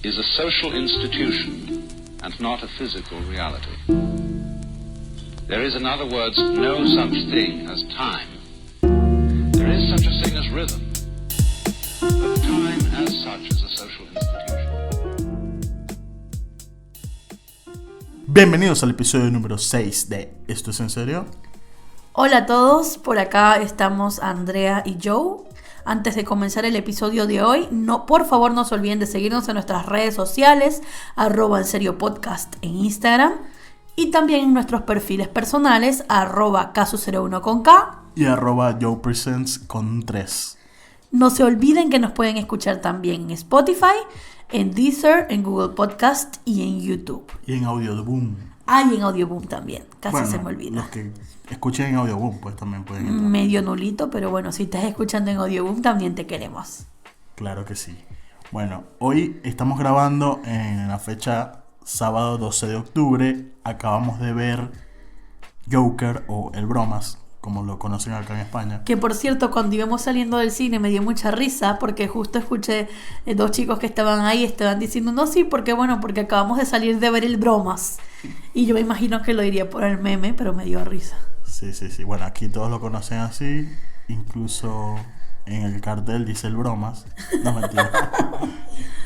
is a social institution and not a physical reality. There is, in other words, no such thing as time. There is such a thing as rhythm, but time as such is a social institution. Bienvenidos al episodio número 6 de ¿Esto es en serio? Hola a todos, por acá estamos Andrea y Joe. Antes de comenzar el episodio de hoy, por favor no se olviden de seguirnos en nuestras redes sociales, @enseriopodcast en Instagram, y también en nuestros perfiles personales, @caso01 con K y @JoePresents con 3. No se olviden que nos pueden escuchar también en Spotify, en Deezer, en Google Podcast y en YouTube. Y en Audioboom. Y en Audioboom también, casi se me olvida. Los que escuchen en Audioboom pues también pueden entrar. Medio nulito, pero bueno, si estás escuchando en Audioboom también te queremos. Claro que sí. Bueno, hoy estamos grabando en la fecha sábado 12 de octubre. Acabamos de ver Joker o El Bromas, como lo conocen acá en España. Que por cierto, cuando íbamos saliendo del cine me dio mucha risa porque justo escuché dos chicos que estaban ahí, estaban diciendo, no, sí, porque acabamos de salir de ver El Bromas. Y yo me imagino que lo diría por el meme, pero me dio risa. Sí. Bueno, aquí todos lo conocen así, incluso en el cartel dice El Bromas. No, mentira.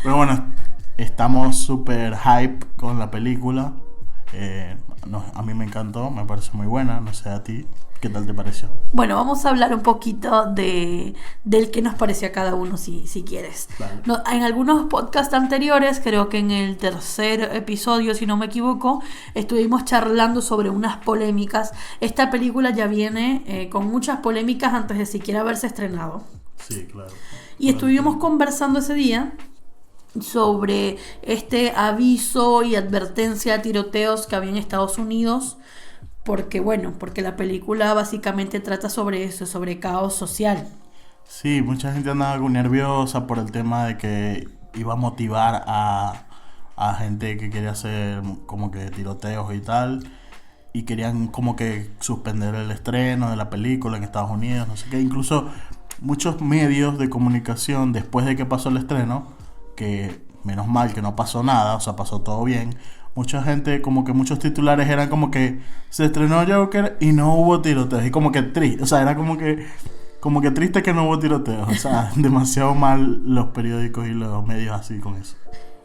Pero bueno, estamos súper hype con la película. A mí me encantó, me parece muy buena, no sé a ti. ¿Qué tal te pareció? Bueno, vamos a hablar un poquito del que nos pareció a cada uno, si quieres. Vale. En algunos podcasts anteriores, creo que en el tercer episodio, si no me equivoco, estuvimos charlando sobre unas polémicas. Esta película ya viene con muchas polémicas antes de siquiera haberse estrenado. Sí, claro. Y estuvimos conversando ese día sobre este aviso y advertencia de tiroteos que había en Estados Unidos. Porque la película básicamente trata sobre eso, sobre caos social. Sí, mucha gente andaba algo nerviosa por el tema de que iba a motivar a gente que quería hacer como que tiroteos y tal. Y querían como que suspender el estreno de la película en Estados Unidos, no sé qué. Incluso muchos medios de comunicación después de que pasó el estreno, que menos mal que no pasó nada, o sea, pasó todo bien. Mucha gente, como que muchos titulares eran como que se estrenó Joker y no hubo tiroteos. Y como que triste, o sea, era como que triste que no hubo tiroteos. O sea, demasiado mal los periódicos y los medios así con eso.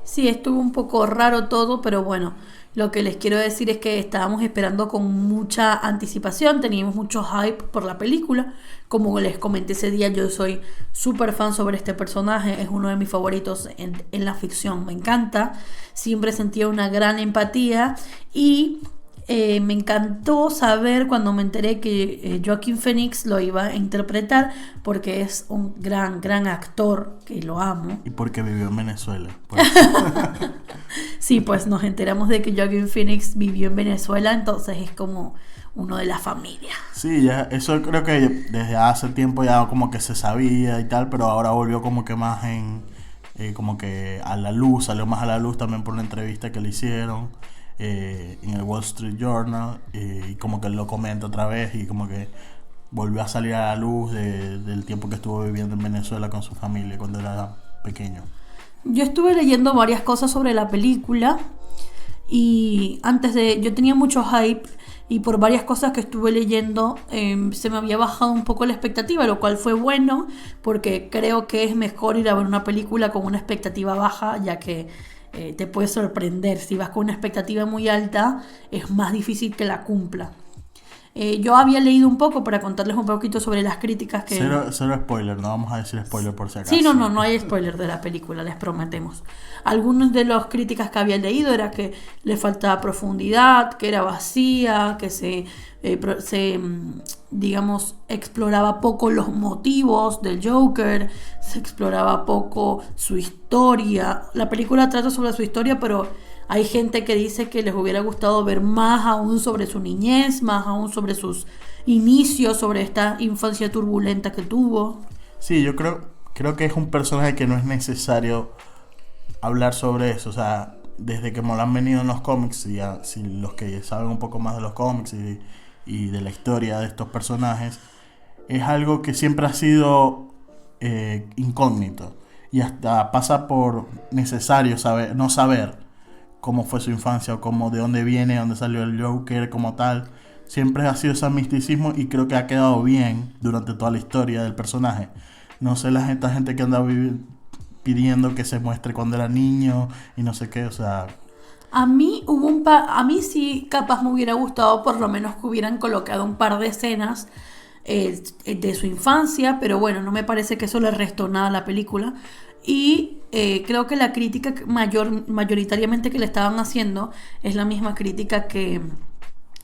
Sí, estuvo un poco raro todo, pero bueno, lo que les quiero decir es que estábamos esperando con mucha anticipación, teníamos mucho hype por la película. Como les comenté ese día, yo soy súper fan sobre este personaje, es uno de mis favoritos en la ficción, me encanta, siempre sentía una gran empatía y me encantó saber cuando me enteré que Joaquin Phoenix lo iba a interpretar, porque es un gran actor que lo amo. Y porque vivió en Venezuela. Sí, pues nos enteramos de que Joaquin Phoenix vivió en Venezuela, entonces es como uno de la familia. Sí, ya, eso creo que desde hace tiempo ya como que se sabía y tal, pero ahora volvió como que más como que a la luz, salió más a la luz también por una entrevista que le hicieron en el Wall Street Journal, y como que lo comenta otra vez y como que volvió a salir a la luz del tiempo que estuvo viviendo en Venezuela con su familia cuando era pequeño. Yo estuve leyendo varias cosas sobre la película y yo tenía mucho hype, y por varias cosas que estuve leyendo se me había bajado un poco la expectativa, lo cual fue bueno porque creo que es mejor ir a ver una película con una expectativa baja, ya que te puede sorprender. Si vas con una expectativa muy alta es más difícil que la cumpla. Yo había leído un poco para contarles un poquito sobre las críticas que... Cero spoiler, no vamos a decir spoiler por si acaso. Sí, no hay spoiler de la película, les prometemos. Algunas de las críticas que había leído era que le faltaba profundidad, que era vacía, que se exploraba poco los motivos del Joker, se exploraba poco su historia. La película trata sobre su historia, pero hay gente que dice que les hubiera gustado ver más aún sobre su niñez, más aún sobre sus inicios, sobre esta infancia turbulenta que tuvo. Sí, yo creo que es un personaje que no es necesario hablar sobre eso. O sea, desde que me lo han venido en los cómics, y si los que saben un poco más de los cómics y de la historia de estos personajes, es algo que siempre ha sido incógnito. y hasta pasa por necesario saber, no saber cómo fue su infancia o cómo, de dónde viene, dónde salió el Joker como tal. Siempre ha sido ese misticismo y creo que ha quedado bien durante toda la historia del personaje. No sé, esta gente que anda pidiendo que se muestre cuando era niño y no sé qué, o sea... A mí a mí sí capaz me hubiera gustado por lo menos que hubieran colocado un par de escenas de su infancia, pero bueno, no me parece que eso le restó nada a la película. Y creo que la crítica mayoritariamente que le estaban haciendo es la misma crítica que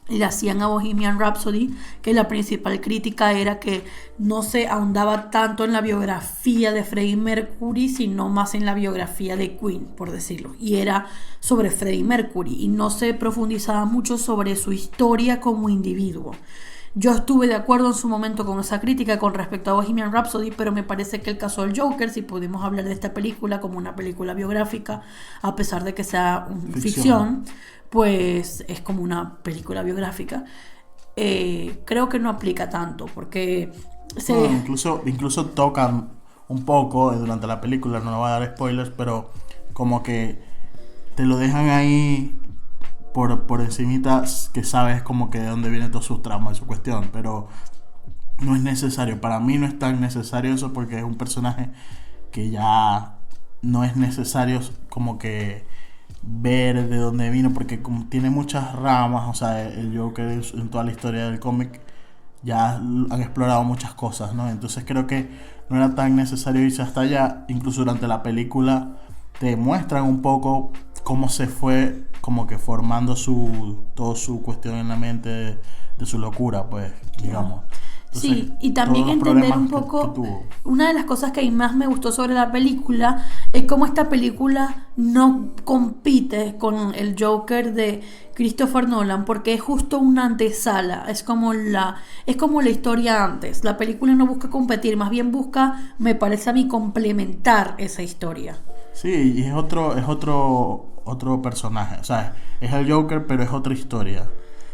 le hacían a Bohemian Rhapsody, que la principal crítica era que no se ahondaba tanto en la biografía de Freddie Mercury, sino más en la biografía de Queen, por decirlo, y era sobre Freddie Mercury, y no se profundizaba mucho sobre su historia como individuo. Yo estuve de acuerdo en su momento con esa crítica con respecto a Bohemian Rhapsody, pero me parece que el caso del Joker, si podemos hablar de esta película como una película biográfica, a pesar de que sea ficción, pues es como una película biográfica, creo que no aplica tanto, porque incluso tocan un poco durante la película, no voy a dar spoilers, pero como que te lo dejan ahí por encimita, que sabes como que de dónde viene todos sus traumas y su cuestión, pero no es necesario. Para mí no es tan necesario eso, porque es un personaje que ya no es necesario como que ver de dónde vino, porque como tiene muchas ramas, o sea, el Joker en toda la historia del cómic ya han explorado muchas cosas, ¿no? Entonces creo que no era tan necesario irse hasta allá. Incluso durante la película te muestran un poco cómo se fue como que formando toda su cuestión en la mente de su locura, pues, digamos. Entonces, sí, y también entender un poco, una de las cosas que más me gustó sobre la película es cómo esta película no compite con el Joker de Christopher Nolan, porque es justo una antesala, es como la historia antes. La película no busca competir, más bien busca, me parece a mí, complementar esa historia. Sí, y es otro personaje, o sea, es el Joker, pero es otra historia.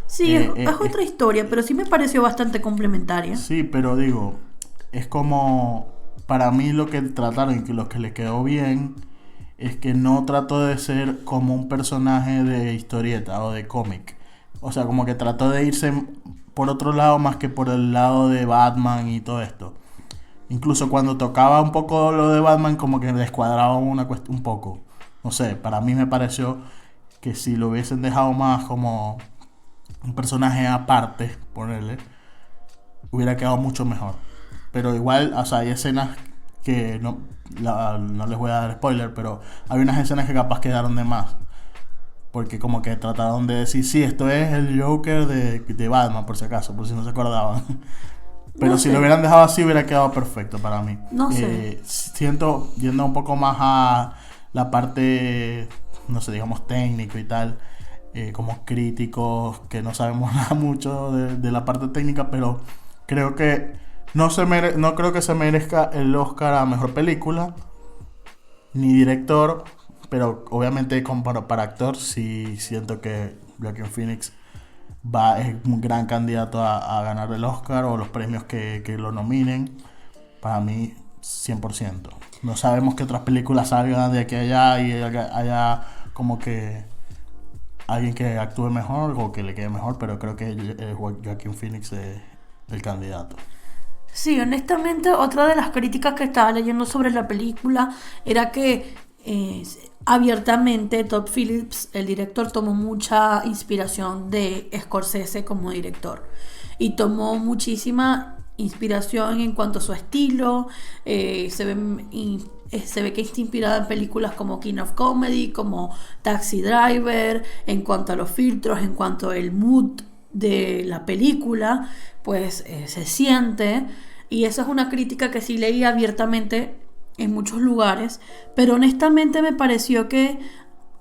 Sí, es otra historia, pero sí me pareció bastante complementaria. Sí, pero digo, es como, para mí lo que trataron y que lo que le quedó bien es que no trató de ser como un personaje de historieta o de cómic. O sea, como que trató de irse por otro lado más que por el lado de Batman y todo esto. Incluso cuando tocaba un poco lo de Batman, como que descuadraba un poco. No sé, para mí me pareció que si lo hubiesen dejado más como un personaje aparte, ponerle, hubiera quedado mucho mejor. Pero igual, o sea, hay escenas que no les voy a dar spoiler, pero hay unas escenas que capaz quedaron de más, porque como que trataron de decir, sí, esto es el Joker de Batman, por si acaso, por si no se acordaban. Pero no si sé. Lo hubieran dejado así, hubiera quedado perfecto para mí. No sé. Siento, yendo un poco más a la parte, no sé, digamos técnico y tal, como críticos que no sabemos nada mucho de la parte técnica, pero creo que no creo que se merezca el Oscar a mejor película ni director, pero obviamente para actor sí siento que Joaquin Phoenix es un gran candidato a ganar el Oscar o los premios que lo nominen. Para mí 100%. No sabemos qué otras películas salgan de aquí a allá y haya como que alguien que actúe mejor o que le quede mejor, pero creo que Joaquin Phoenix es el candidato. Sí, honestamente, otra de las críticas que estaba leyendo sobre la película era que abiertamente Todd Phillips, el director, tomó mucha inspiración de Scorsese como director y tomó muchísima inspiración en cuanto a su estilo. Se ve que está inspirada en películas como King of Comedy, como Taxi Driver, en cuanto a los filtros, en cuanto al mood de la película, pues se siente, y esa es una crítica que sí leí abiertamente en muchos lugares, pero honestamente me pareció que,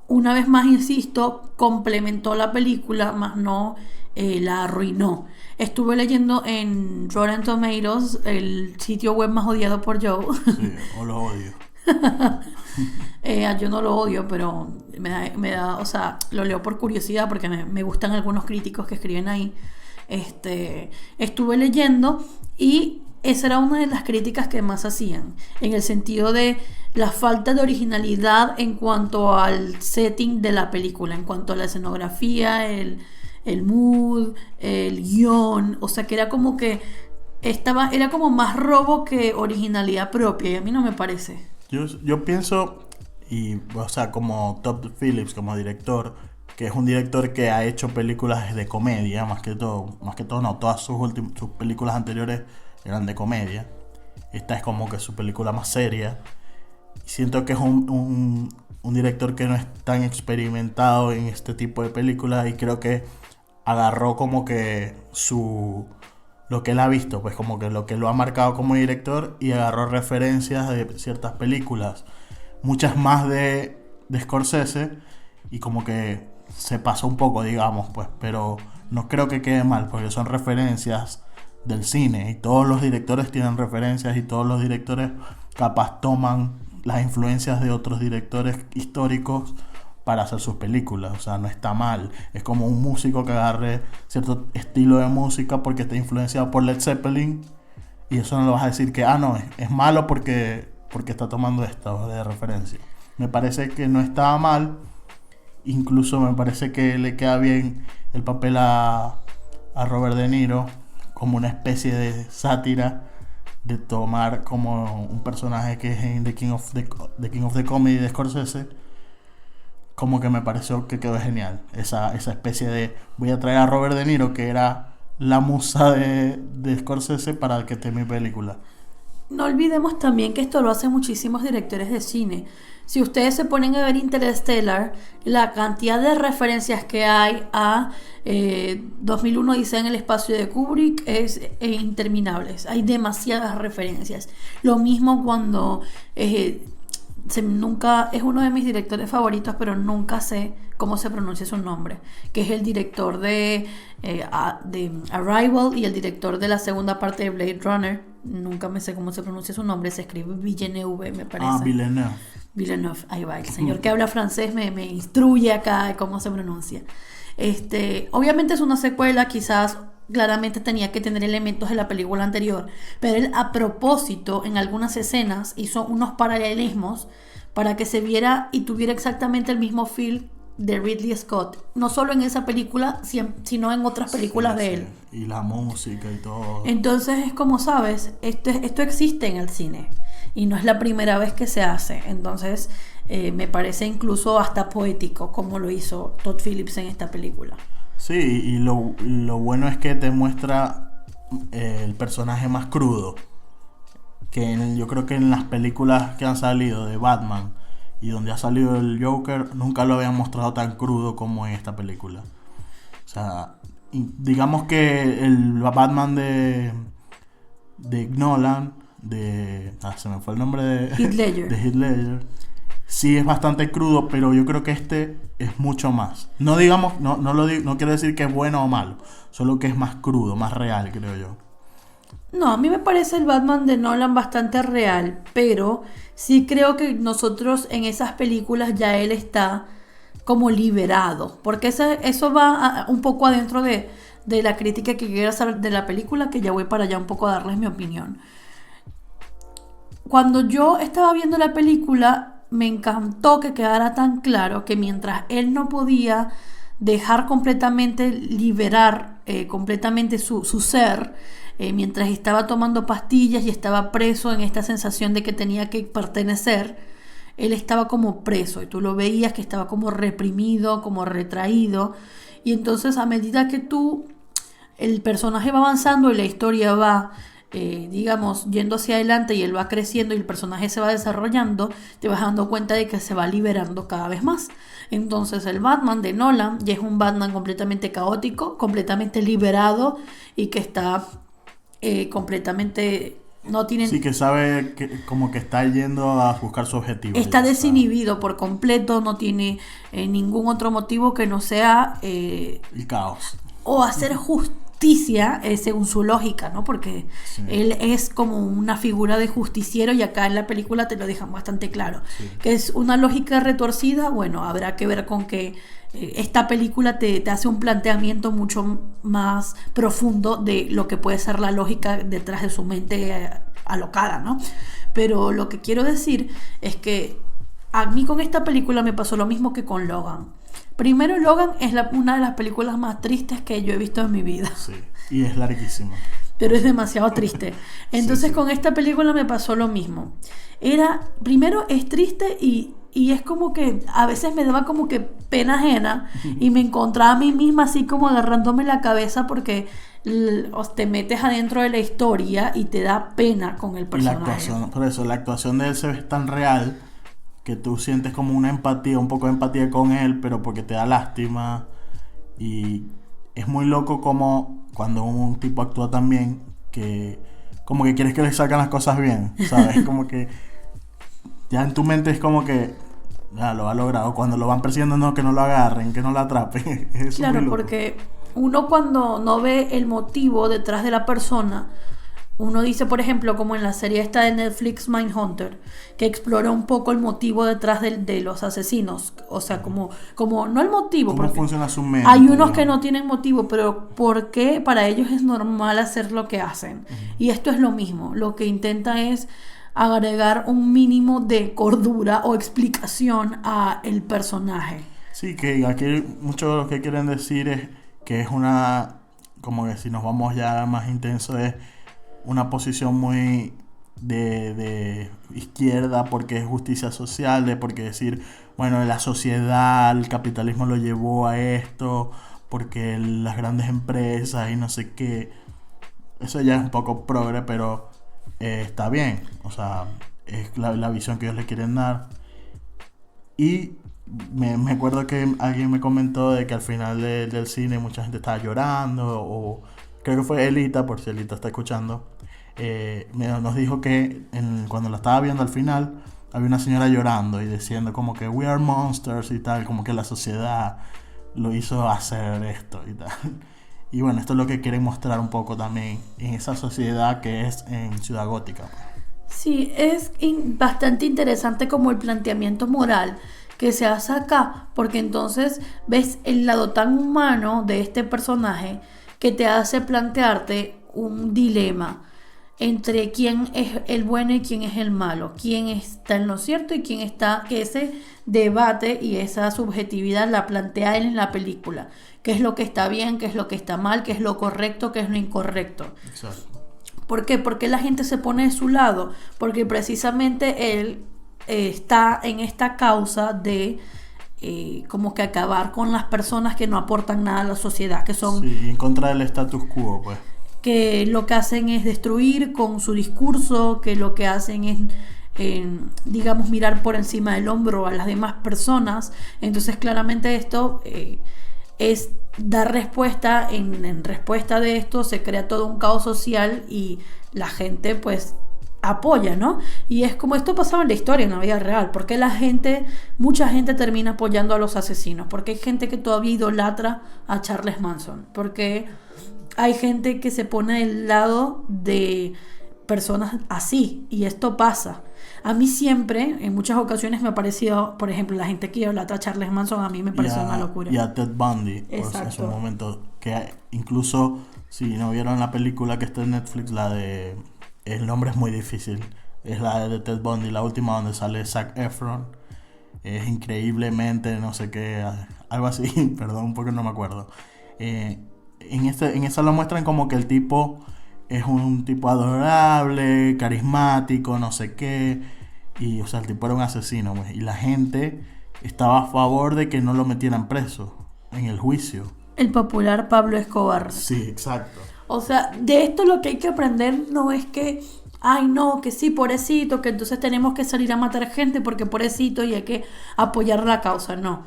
una vez más insisto, complementó la película, más no la arruinó. Estuve leyendo en Rotten Tomatoes, el sitio web más odiado por Joe. Sí, o lo odio. Yo no lo odio, pero me da, o sea, lo leo por curiosidad porque me gustan algunos críticos que escriben ahí. Estuve leyendo y esa era una de las críticas que más hacían, en el sentido de la falta de originalidad en cuanto al setting de la película, en cuanto a la escenografía, el mood, el guión, o sea que era como que era como más robo que originalidad propia, y a mí no me parece. Yo pienso, y o sea, como Todd Phillips como director, que es un director que ha hecho películas de comedia, más que todo no, todas sus películas anteriores eran de comedia. Esta es como que su película más seria. Y siento que es un director que no es tan experimentado en este tipo de películas, y creo que agarró como que lo que él ha visto, pues como que lo que lo ha marcado como director, y agarró referencias de ciertas películas, muchas más de Scorsese, y como que se pasó un poco, digamos, pues, pero no creo que quede mal, porque son referencias del cine, y todos los directores tienen referencias, y todos los directores capaz toman las influencias de otros directores históricos para hacer sus películas. O sea, no está mal. Es como un músico que agarre cierto estilo de música porque está influenciado por Led Zeppelin, y eso no lo vas a decir que no, es malo porque está tomando esto de referencia. Me parece que no estaba mal. Incluso me parece que le queda bien el papel a Robert De Niro, como una especie de sátira, de tomar como un personaje que es en The King of the Comedy de Scorsese. Como que me pareció que quedó genial esa especie de voy a traer a Robert De Niro, que era la musa de Scorsese, para que esté en mi película. No olvidemos también que esto lo hacen muchísimos directores de cine. Si ustedes se ponen a ver Interstellar, la cantidad de referencias que hay a 2001 Odisea en el espacio de Kubrick es interminables. Hay demasiadas referencias. Lo mismo cuando nunca es uno de mis directores favoritos, pero nunca sé cómo se pronuncia su nombre, que es el director de Arrival y el director de la segunda parte de Blade Runner. Nunca me sé cómo se pronuncia su nombre. Se escribe Villeneuve, me parece. Villeneuve, ahí va. El señor que habla francés me instruye acá de cómo se pronuncia. Obviamente es una secuela, quizás claramente tenía que tener elementos de la película anterior, pero él a propósito en algunas escenas hizo unos paralelismos para que se viera y tuviera exactamente el mismo feel de Ridley Scott, no solo en esa película, sino en otras películas de él. Y la música y todo. Entonces es como sabes, esto existe en el cine y no es la primera vez que se hace. Entonces me parece incluso hasta poético como lo hizo Todd Phillips en esta película. Sí, y lo bueno es que te muestra el personaje más crudo, que yo creo que en las películas que han salido de Batman y donde ha salido el Joker, nunca lo habían mostrado tan crudo como en esta película. O sea, digamos que el Batman de Nolan, se me fue el nombre de Heath Ledger. De Heath Ledger, sí es bastante crudo, pero yo creo que este es mucho más. No digamos, no quiero decir que es bueno o malo, solo que es más crudo, más real, creo yo. No, a mí me parece el Batman de Nolan bastante real, pero sí creo que nosotros en esas películas ya él está como liberado, porque eso va un poco adentro de la crítica que quiero hacer de la película, que ya voy para allá un poco a darles mi opinión. Cuando yo estaba viendo la película, me encantó que quedara tan claro que mientras él no podía dejar completamente, liberar completamente su ser, mientras estaba tomando pastillas y estaba preso en esta sensación de que tenía que pertenecer, él estaba como preso y tú lo veías que estaba como reprimido, como retraído. Y entonces a medida que el personaje va avanzando y la historia va digamos yendo hacia adelante y él va creciendo y el personaje se va desarrollando, te vas dando cuenta de que se va liberando cada vez más. Entonces el Batman de Nolan ya es un Batman completamente caótico, completamente liberado y que está completamente no tiene... Sí, que sabe que como que está yendo a buscar su objetivo. Está desinhibido por completo, no tiene ningún otro motivo que no sea el caos. o hacer justicia justicia según su lógica, ¿no? Porque él es como una figura de justiciero y acá en la película te lo dejan bastante claro. Que es una lógica retorcida, bueno, habrá que ver con que esta película te hace un planteamiento mucho más profundo de lo que puede ser la lógica detrás de su mente alocada, ¿no? Pero lo que quiero decir es que a mí con esta película me pasó lo mismo que con Logan. Primero, Logan es una de las películas más tristes que yo he visto en mi vida. Sí, y es larguísima. Pero es demasiado triste. Entonces con esta película me pasó lo mismo. Primero es triste y es como que a veces me daba como que pena ajena y me encontraba a mí misma así como agarrándome la cabeza porque te metes adentro de la historia y te da pena con el personaje. Y la actuación, por eso, la actuación de él se ve tan real que tú sientes como una empatía, un poco de empatía con él, pero porque te da lástima. Y es muy loco como cuando un tipo actúa tan bien que como que quieres que le salgan las cosas bien, ¿sabes? Como que ya en tu mente es como que ya lo ha logrado. Cuando lo van persiguiendo, no, que no lo agarren, que no lo atrapen. Eso claro, es muy loco. porque uno cuando no ve el motivo detrás de la persona, uno dice, por ejemplo, como en la serie esta de Netflix Mindhunter, que explora un poco el motivo detrás de los asesinos. O sea, como no el motivo. ¿Cómo funciona su mente? Hay unos que no tienen motivo, pero ¿por qué para ellos es normal hacer lo que hacen? Y esto es lo mismo. Lo que intenta es agregar un mínimo de cordura o explicación a el personaje. Sí, que aquí mucho de lo que quieren decir es que es una, como que si nos vamos ya más intenso, es una posición muy de izquierda porque es justicia social, porque decir, bueno, la sociedad, el capitalismo lo llevó a esto, porque las grandes empresas y no sé qué, eso ya es un poco progre, pero está bien, o sea, es la visión que ellos le quieren dar. Y me acuerdo que alguien me comentó de que al final del cine mucha gente estaba llorando, o creo que fue Elita, por si Elita está escuchando, nos dijo que cuando la estaba viendo al final había una señora llorando y diciendo como que we are monsters y tal, como que la sociedad lo hizo hacer esto y tal. Y bueno, esto es lo que quieren mostrar un poco también en esa sociedad que es en Ciudad Gótica. Sí, es bastante interesante como el planteamiento moral que se hace acá, porque entonces ves el lado tan humano de este personaje que te hace plantearte un dilema entre quién es el bueno y quién es el malo, quién está en lo cierto y quién está, que ese debate y esa subjetividad la plantea él en la película, qué es lo que está bien, qué es lo que está mal, qué es lo correcto, qué es lo incorrecto. Exacto. ¿Por qué? Porque la gente se pone de su lado, porque precisamente él está en esta causa de como que acabar con las personas que no aportan nada a la sociedad, que son... Sí, en contra del status quo, pues. Que lo que hacen es destruir con su discurso, que lo que hacen es, digamos, mirar por encima del hombro a las demás personas. Entonces, claramente esto es dar respuesta. En respuesta de esto se crea todo un caos social y la gente, pues, apoya, ¿no? Y es como esto pasaba en la historia, en la vida real. Porque mucha gente termina apoyando a los asesinos. Porque hay gente que todavía idolatra a Charles Manson. Porque hay gente que se pone del lado de personas así, y esto pasa. A mí siempre, en muchas ocasiones me ha parecido, por ejemplo, la gente que idolatra a Charles Manson, a mí me pareció una locura. Y a Ted Bundy, pues, en su Exacto. momento, que incluso, si no vieron la película que está en Netflix, la de, el nombre es muy difícil, es la de Ted Bundy, la última donde sale Zac Efron, es increíblemente, no sé qué, algo así, perdón, porque no me acuerdo. En esa lo muestran como que el tipo es un tipo adorable, carismático, no sé qué, y o sea, el tipo era un asesino, pues, y la gente estaba a favor de que no lo metieran preso en el juicio. El popular Pablo Escobar. Sí, exacto. O sea, de esto lo que hay que aprender no es que, ay no, que sí, pobrecito, que entonces tenemos que salir a matar gente porque pobrecito y hay que apoyar la causa. No.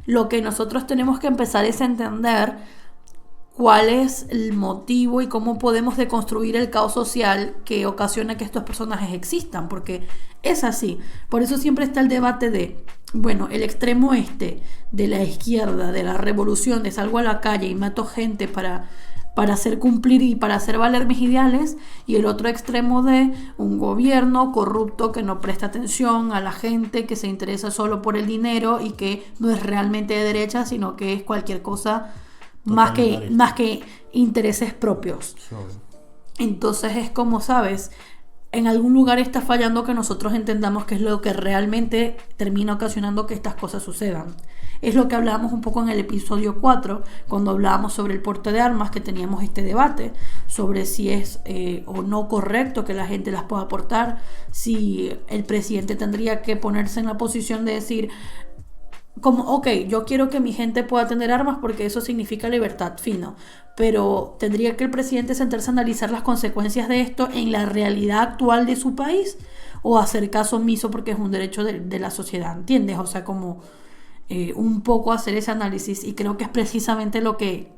Lo que nosotros tenemos que empezar es a entender cuál es el motivo y cómo podemos deconstruir el caos social que ocasiona que estos personajes existan, porque es así. Por eso siempre está el debate de, bueno, el extremo de la izquierda, de la revolución, de salgo a la calle y mato gente para para hacer cumplir y para hacer valer mis ideales, y el otro extremo de un gobierno corrupto que no presta atención a la gente, que se interesa solo por el dinero y que no es realmente de derecha, sino que es cualquier cosa más que intereses propios. Entonces es como, ¿sabes? En algún lugar está fallando que nosotros entendamos qué es lo que realmente termina ocasionando que estas cosas sucedan. Es lo que hablábamos un poco en el episodio 4, cuando hablábamos sobre el porte de armas, que teníamos este debate sobre si es o no correcto que la gente las pueda portar, si el presidente tendría que ponerse en la posición de decir, como, ok, yo quiero que mi gente pueda tener armas porque eso significa libertad, fino, pero tendría que el presidente sentarse a analizar las consecuencias de esto en la realidad actual de su país, o hacer caso omiso porque es un derecho de la sociedad, ¿entiendes? O sea, como un poco hacer ese análisis, y creo que es precisamente lo que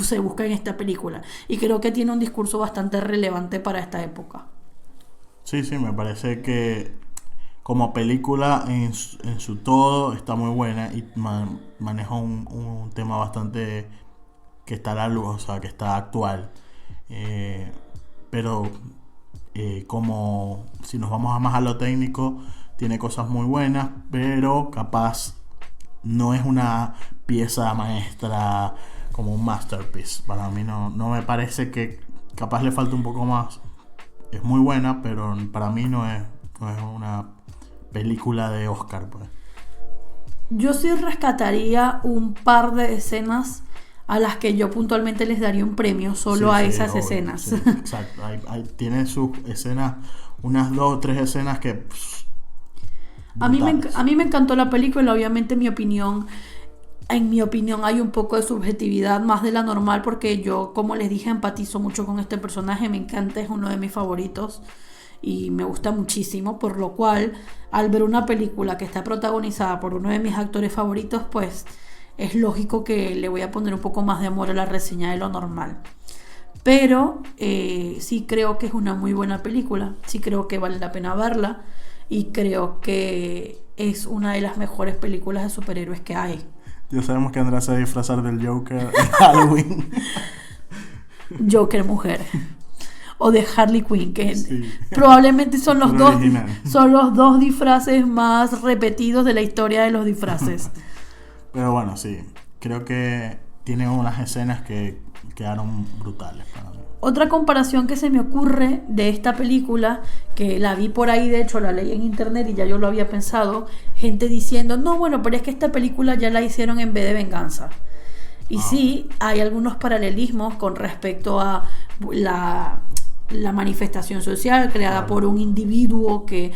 se busca en esta película, y creo que tiene un discurso bastante relevante para esta época. Sí, me parece que como película en su todo está muy buena y maneja un tema bastante que está a la luz, o sea, que está actual, pero como si nos vamos más a lo técnico, tiene cosas muy buenas, pero capaz no es una pieza maestra como un masterpiece. Para mí no me parece, que capaz le falta un poco más. Es muy buena, pero para mí no es una película de Oscar, pues. Yo sí rescataría un par de escenas a las que yo puntualmente les daría un premio solo a esas obvio, escenas. Sí, exacto. Tiene sus escenas, unas 2 o 3 escenas que... A mí me encantó la película. Obviamente en mi opinión hay un poco de subjetividad más de la normal, porque yo, como les dije, empatizo mucho con este personaje, me encanta, es uno de mis favoritos y me gusta muchísimo, por lo cual al ver una película que está protagonizada por uno de mis actores favoritos, pues es lógico que le voy a poner un poco más de amor a la reseña de lo normal. Pero sí creo que es una muy buena película, sí creo que vale la pena verla, y creo que es una de las mejores películas de superhéroes que hay. Ya sabemos que Andrea se va a disfrazar del Joker en Halloween. Joker mujer. O de Harley Quinn, que sí, probablemente son los original. Son los dos disfraces más repetidos de la historia de los disfraces. Pero bueno, sí, creo que tiene unas escenas que quedaron brutales para mí. Otra comparación que se me ocurre de esta película, que la vi por ahí, de hecho la leí en internet y ya yo lo había pensado, gente diciendo, no, bueno, pero es que esta película ya la hicieron en V de Venganza. Y sí, hay algunos paralelismos con respecto a la manifestación social creada por un individuo que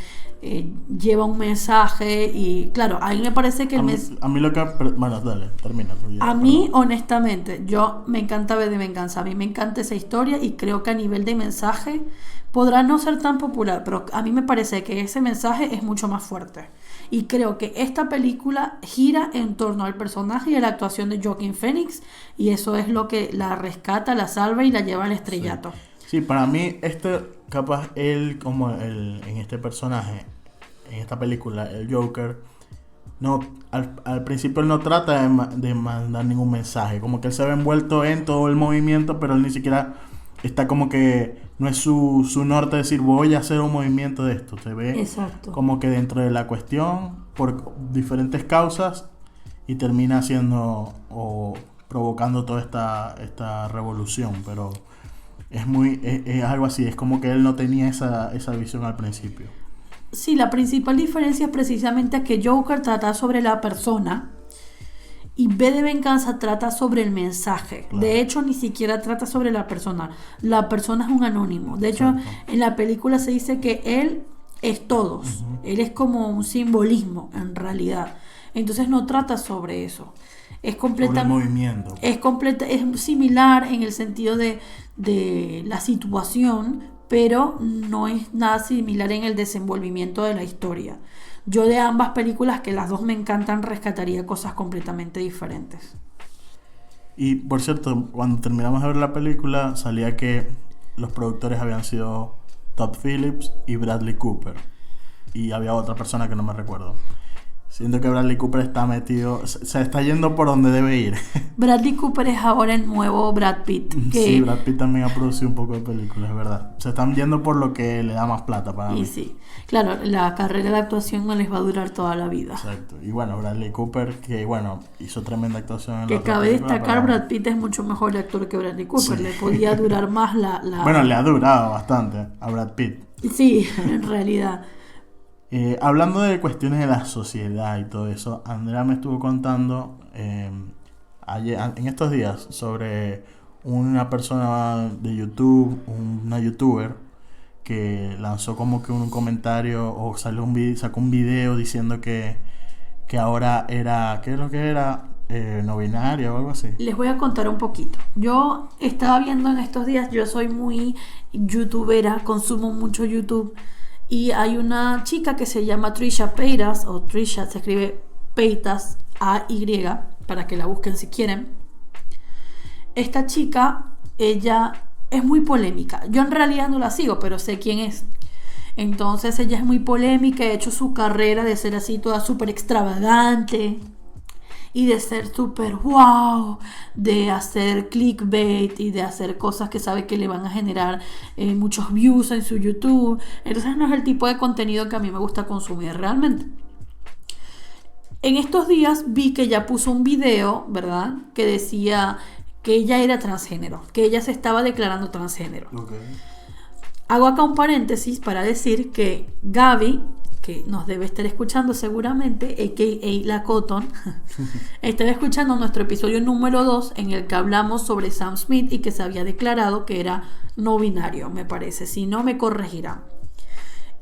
lleva un mensaje, y claro, a mí me parece que a mí lo que... Bueno, dale, termina. A mí, honestamente, yo me encanta V de Venganza, a mí me encanta esa historia, y creo que a nivel de mensaje podrá no ser tan popular, pero a mí me parece que ese mensaje es mucho más fuerte, y creo que esta película gira en torno al personaje y a la actuación de Joaquin Phoenix, y eso es lo que la rescata, la salva y la lleva al estrellato. Sí, para mí capaz él como en este personaje, en esta película, el Joker, no, al principio él no trata de mandar ningún mensaje, como que él se ve envuelto en todo el movimiento, pero él ni siquiera está, como que no es su norte decir voy a hacer un movimiento de esto. Se ve Exacto. como que dentro de la cuestión por diferentes causas, y termina haciendo o provocando toda esta revolución, pero es algo así, es como que él no tenía esa visión al principio. Sí, la principal diferencia es precisamente que Joker trata sobre la persona y V de Venganza trata sobre el mensaje. Claro. De hecho, ni siquiera trata sobre la persona. La persona es un anónimo. De hecho, en la película se dice que él es todos. Uh-huh. Él es como un simbolismo, en realidad. Entonces no trata sobre eso. Es completamente movimiento. Es similar en el sentido de la situación, pero no es nada similar en el desenvolvimiento de la historia. Yo de ambas películas, que las dos me encantan, rescataría cosas completamente diferentes. Y por cierto, cuando terminamos de ver la película, salía que los productores habían sido Todd Phillips y Bradley Cooper, y había otra persona que no me recuerdo. Siento que Bradley Cooper está metido, se está yendo por donde debe ir. Bradley Cooper es ahora el nuevo Brad Pitt. Que... Sí, Brad Pitt también ha producido un poco de películas, es verdad. Se están yendo por lo que le da más plata para mí. Y sí, claro, la carrera de actuación no les va a durar toda la vida. Exacto. Y bueno, Bradley Cooper, que bueno, hizo tremenda actuación en Que la otra cabe película, destacar, pero- Brad Pitt es mucho mejor actor que Bradley Cooper. Sí. Le podía durar más la... Bueno, le ha durado bastante a Brad Pitt. Sí, en realidad. Hablando de cuestiones de la sociedad y todo eso, Andrea me estuvo contando en estos días sobre una persona de YouTube, una youtuber, que lanzó como que un comentario o sacó un video diciendo que ahora era, ¿qué es lo que era? No binaria o algo así. Les voy a contar un poquito. Yo estaba viendo en estos días, yo soy muy youtubera, consumo mucho YouTube. Y hay una chica que se llama Trisha Paytas, o Trisha se escribe Paytas, A-Y, para que la busquen si quieren. Esta chica, ella es muy polémica. Yo en realidad no la sigo, pero sé quién es. Entonces ella es muy polémica, ha hecho su carrera de ser así toda súper extravagante y de ser súper wow, de hacer clickbait y de hacer cosas que sabe que le van a generar muchos views en su YouTube. Entonces no es el tipo de contenido que a mí me gusta consumir realmente. En estos días vi que ella puso un video, ¿verdad? Que decía que ella era transgénero, que ella se estaba declarando transgénero. Okay. Hago acá un paréntesis para decir que Gaby, que nos debe estar escuchando seguramente, a.k.a. La Cotton, estaba escuchando nuestro episodio número 2 en el que hablamos sobre Sam Smith y que se había declarado que era no binario, me parece, si no me corregirán.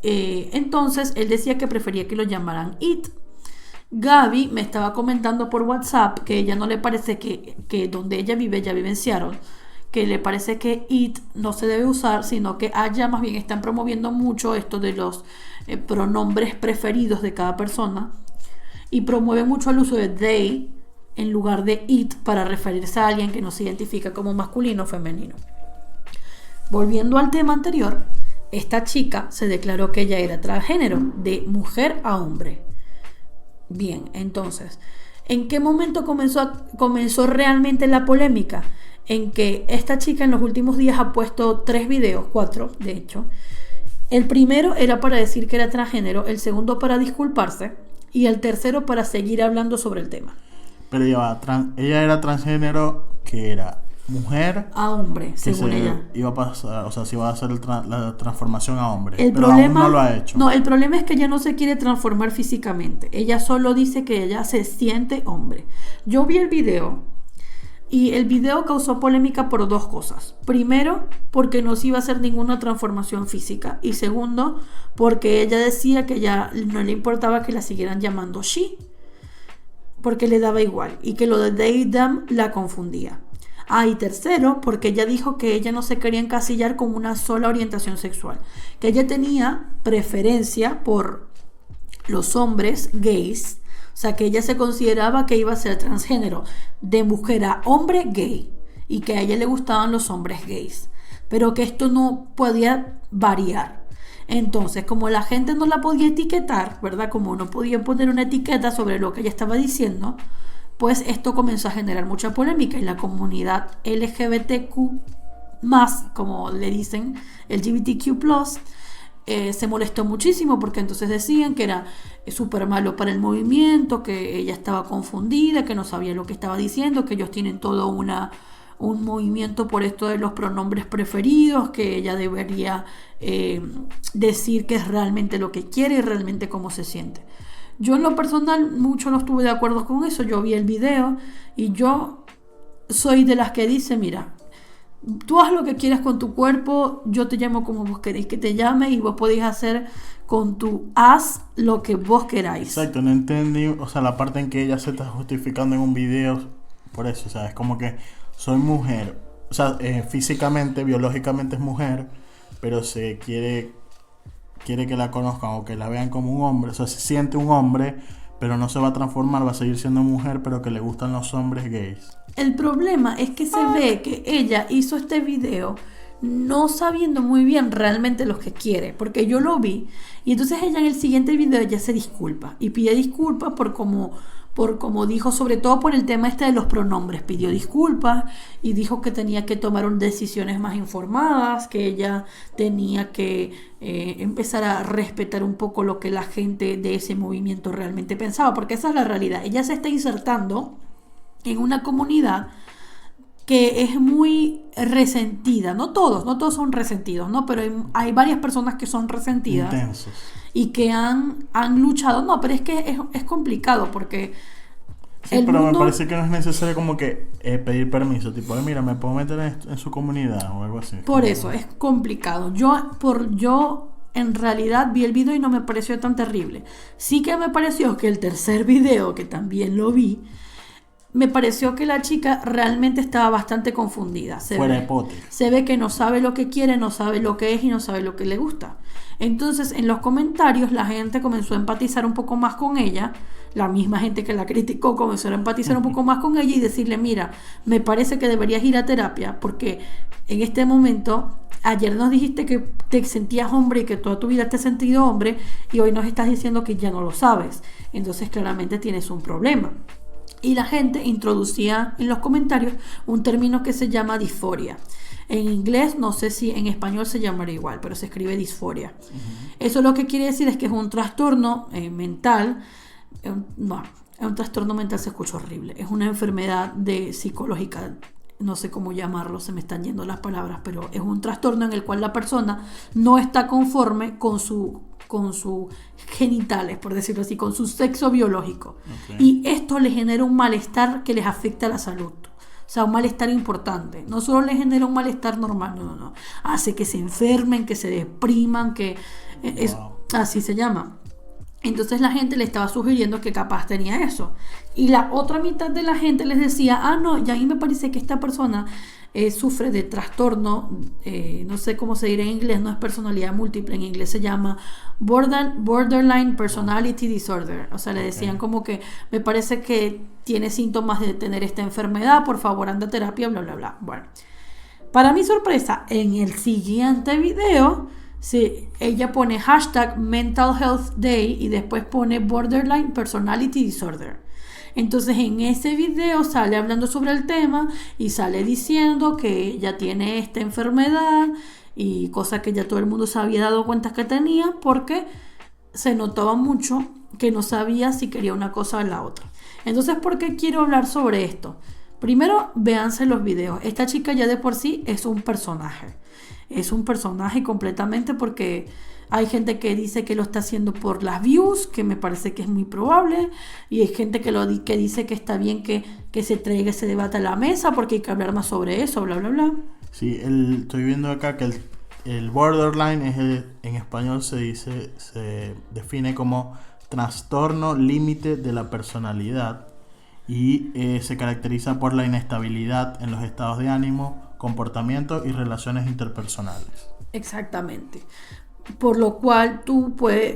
Entonces él decía que prefería que lo llamaran It. Gaby me estaba comentando por WhatsApp que ella no le parece que donde ella vive en Seattle, que le parece que it no se debe usar, sino que allá más bien están promoviendo mucho esto de los pronombres preferidos de cada persona y promueven mucho el uso de they en lugar de it para referirse a alguien que no se identifica como masculino o femenino. Volviendo al tema anterior, esta chica se declaró que ella era transgénero, de mujer a hombre. Bien, entonces, ¿en qué momento comenzó realmente la polémica? En que esta chica en los últimos días ha puesto 3 videos, 4 de hecho. El primero era para decir que era transgénero, el segundo para disculparse y el tercero para seguir hablando sobre el tema. Pero ella era transgénero, que era mujer A hombre, que según se ella. iba a pasar, o sea, se iba a hacer la transformación a hombre. El pero problema, aún no lo ha hecho. No, el problema es que ella no se quiere transformar físicamente. Ella solo dice que ella se siente hombre. Yo vi el video y el video causó polémica por 2 cosas. Primero, porque no se iba a hacer ninguna transformación física. Y segundo, porque ella decía que ya no le importaba que la siguieran llamando she, porque le daba igual. Y que lo de they, them la confundía. Y tercero, porque ella dijo que ella no se quería encasillar con una sola orientación sexual. Que ella tenía preferencia por los hombres gays. O sea, que ella se consideraba que iba a ser transgénero, de mujer a hombre gay, y que a ella le gustaban los hombres gays, pero que esto no podía variar. Entonces, como la gente no la podía etiquetar, ¿verdad? Como no podía poner una etiqueta sobre lo que ella estaba diciendo, pues esto comenzó a generar mucha polémica y la comunidad LGBTQ+, como le dicen, LGBTQ+, se molestó muchísimo porque entonces decían que era súper malo para el movimiento, que ella estaba confundida, que no sabía lo que estaba diciendo, que ellos tienen todo un movimiento por esto de los pronombres preferidos, que ella debería decir que es realmente lo que quiere y realmente cómo se siente. Yo en lo personal mucho no estuve de acuerdo con eso. Yo vi el video y yo soy de las que dice, mira, tú haz lo que quieras con tu cuerpo, yo te llamo como vos queréis que te llame y vos podéis hacer con tu haz lo que vos queráis. Exacto, no entendí, o sea, la parte en que ella se está justificando en un video por eso, o sea, es como que soy mujer, o sea, físicamente, biológicamente es mujer, pero se quiere que la conozcan o que la vean como un hombre, o sea, se siente un hombre, pero no se va a transformar, va a seguir siendo mujer, pero que le gustan los hombres gays. El problema es que se ve que ella hizo este video no sabiendo muy bien realmente lo que quiere, porque yo lo vi y entonces ella en el siguiente video ella se disculpa y pide disculpas por como dijo, sobre todo por el tema este de los pronombres, pidió disculpas y dijo que tenía que tomar decisiones más informadas, que ella tenía que empezar a respetar un poco lo que la gente de ese movimiento realmente pensaba, porque esa es la realidad. Ella se está insertando en una comunidad que es muy resentida, no todos son resentidos, ¿no? Pero hay varias personas que son resentidas. Intensos. Y que han luchado, no, pero es que es complicado porque sí, pero me parece que no es necesario como que pedir permiso, tipo, mira, me puedo meter en su comunidad o algo así. Por eso es complicado. Yo en realidad vi el video y no me pareció tan terrible. Sí que me pareció que el tercer video, que también lo vi, me pareció que la chica realmente estaba bastante confundida. Fuera de pote. Se ve que no sabe lo que quiere, no sabe lo que es y no sabe lo que le gusta. Entonces, en los comentarios la gente comenzó a empatizar un poco más con ella. La misma gente que la criticó comenzó a empatizar un poco más con ella y decirle, mira, me parece que deberías ir a terapia porque en este momento, ayer nos dijiste que te sentías hombre y que toda tu vida te has sentido hombre y hoy nos estás diciendo que ya no lo sabes. Entonces, claramente tienes un problema. Y la gente introducía en los comentarios un término que se llama disforia. En inglés, no sé si en español se llamará igual, pero se escribe disforia. Eso lo que quiere decir es que es un trastorno mental. No, es un trastorno mental, se escucha horrible. Es una enfermedad psicológica, no sé cómo llamarlo, se me están yendo las palabras, pero es un trastorno en el cual la persona no está conforme con sus genitales, por decirlo así, con su sexo biológico. Okay. Y esto le genera un malestar que les afecta a la salud. O sea, un malestar importante. No solo les genera un malestar normal, no. Hace que se enfermen, que se depriman, que así se llama. Entonces la gente le estaba sugiriendo que capaz tenía eso. Y la otra mitad de la gente les decía, no, y a mí me parece que esta persona sufre de trastorno, no sé cómo se dirá en inglés, no es personalidad múltiple, en inglés se llama borderline personality disorder. O sea, le decían como que me parece que tiene síntomas de tener esta enfermedad, por favor anda a terapia, bla, bla, bla. Bueno, para mi sorpresa, en el siguiente video, sí, ella pone hashtag mental health day y después pone borderline personality disorder. Entonces en ese video sale hablando sobre el tema y sale diciendo que ella tiene esta enfermedad y cosa que ya todo el mundo se había dado cuenta que tenía porque se notaba mucho que no sabía si quería una cosa o la otra. Entonces, ¿por qué quiero hablar sobre esto? Primero, véanse los videos. Esta chica ya de por sí es un personaje. Es un personaje completamente porque hay gente que dice que lo está haciendo por las views, que me parece que es muy probable, y hay gente que dice que está bien que se traiga ese debate a la mesa porque hay que hablar más sobre eso, bla, bla, bla. Sí, estoy viendo acá que el borderline en español se define como trastorno límite de la personalidad y se caracteriza por la inestabilidad en los estados de ánimo, comportamiento y relaciones interpersonales. Exactamente. Por lo cual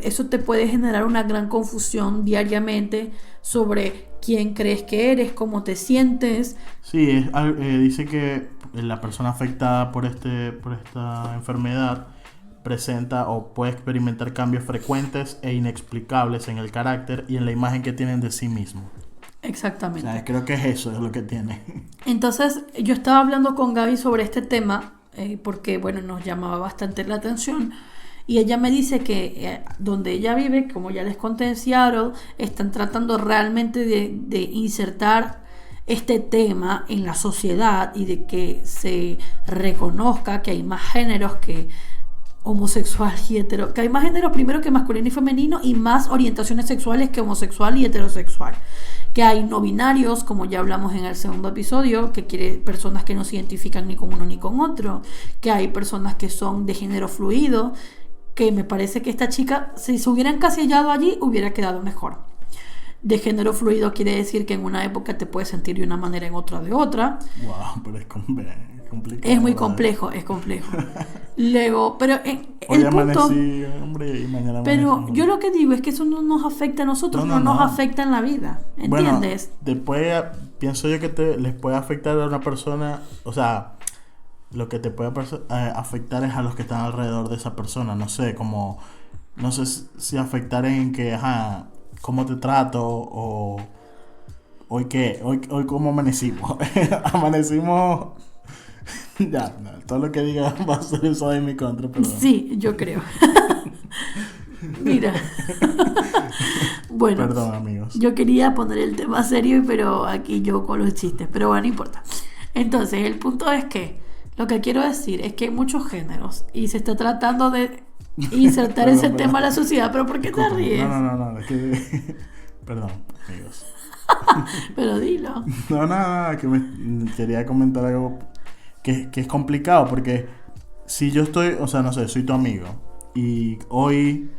eso te puede generar una gran confusión diariamente sobre quién crees que eres, cómo te sientes. Sí, dice que la persona afectada por esta enfermedad presenta o puede experimentar cambios frecuentes e inexplicables en el carácter y en la imagen que tienen de sí mismo. Exactamente. O sea, creo que es lo que tiene. Entonces, yo estaba hablando con Gaby sobre este tema porque, bueno, nos llamaba bastante la atención. Y ella me dice que donde ella vive, como ya les conté en Seattle, están tratando realmente de insertar este tema en la sociedad y de que se reconozca que hay más géneros que homosexual y hetero, que hay más géneros primero que masculino y femenino y más orientaciones sexuales que homosexual y heterosexual, que hay no binarios, como ya hablamos en el segundo episodio, que quiere personas que no se identifican ni con uno ni con otro, que hay personas que son de género fluido, que me parece que esta chica, si se hubiera encasillado allí, hubiera quedado mejor. De género fluido quiere decir que en una época te puedes sentir de una manera, en otra de otra. Wow, pero es complicado. Es muy complejo, es complejo. Luego, pero hoy el punto, amanecí, hombre, y mañana pero amanecí, yo lo que digo es que eso no nos afecta a nosotros, no nos afecta en la vida, ¿entiendes? Bueno, después pienso yo que les puede afectar a una persona, o sea, lo que te puede afectar es a los que están alrededor de esa persona. No sé, como, no sé si afectar en que, ajá, cómo te trato o hoy qué, hoy cómo amanecimos. Amanecimos, ya, no, todo lo que diga va a ser usado en mi contra, perdón. Sí, yo creo. Mira. Bueno, Perdón, amigos. yo quería poner el tema serio, pero aquí yo con los chistes, pero bueno, no importa. Entonces, el punto es que lo que quiero decir es que hay muchos géneros y se está tratando de insertar Perdón, ese perdón. tema a la sociedad, pero ¿por qué te Disculpa. ríes? No, es que... Perdón, amigos. Pero dilo. No, nada, que me quería comentar algo que es complicado, porque si yo estoy, o sea, no sé, soy tu amigo y hoy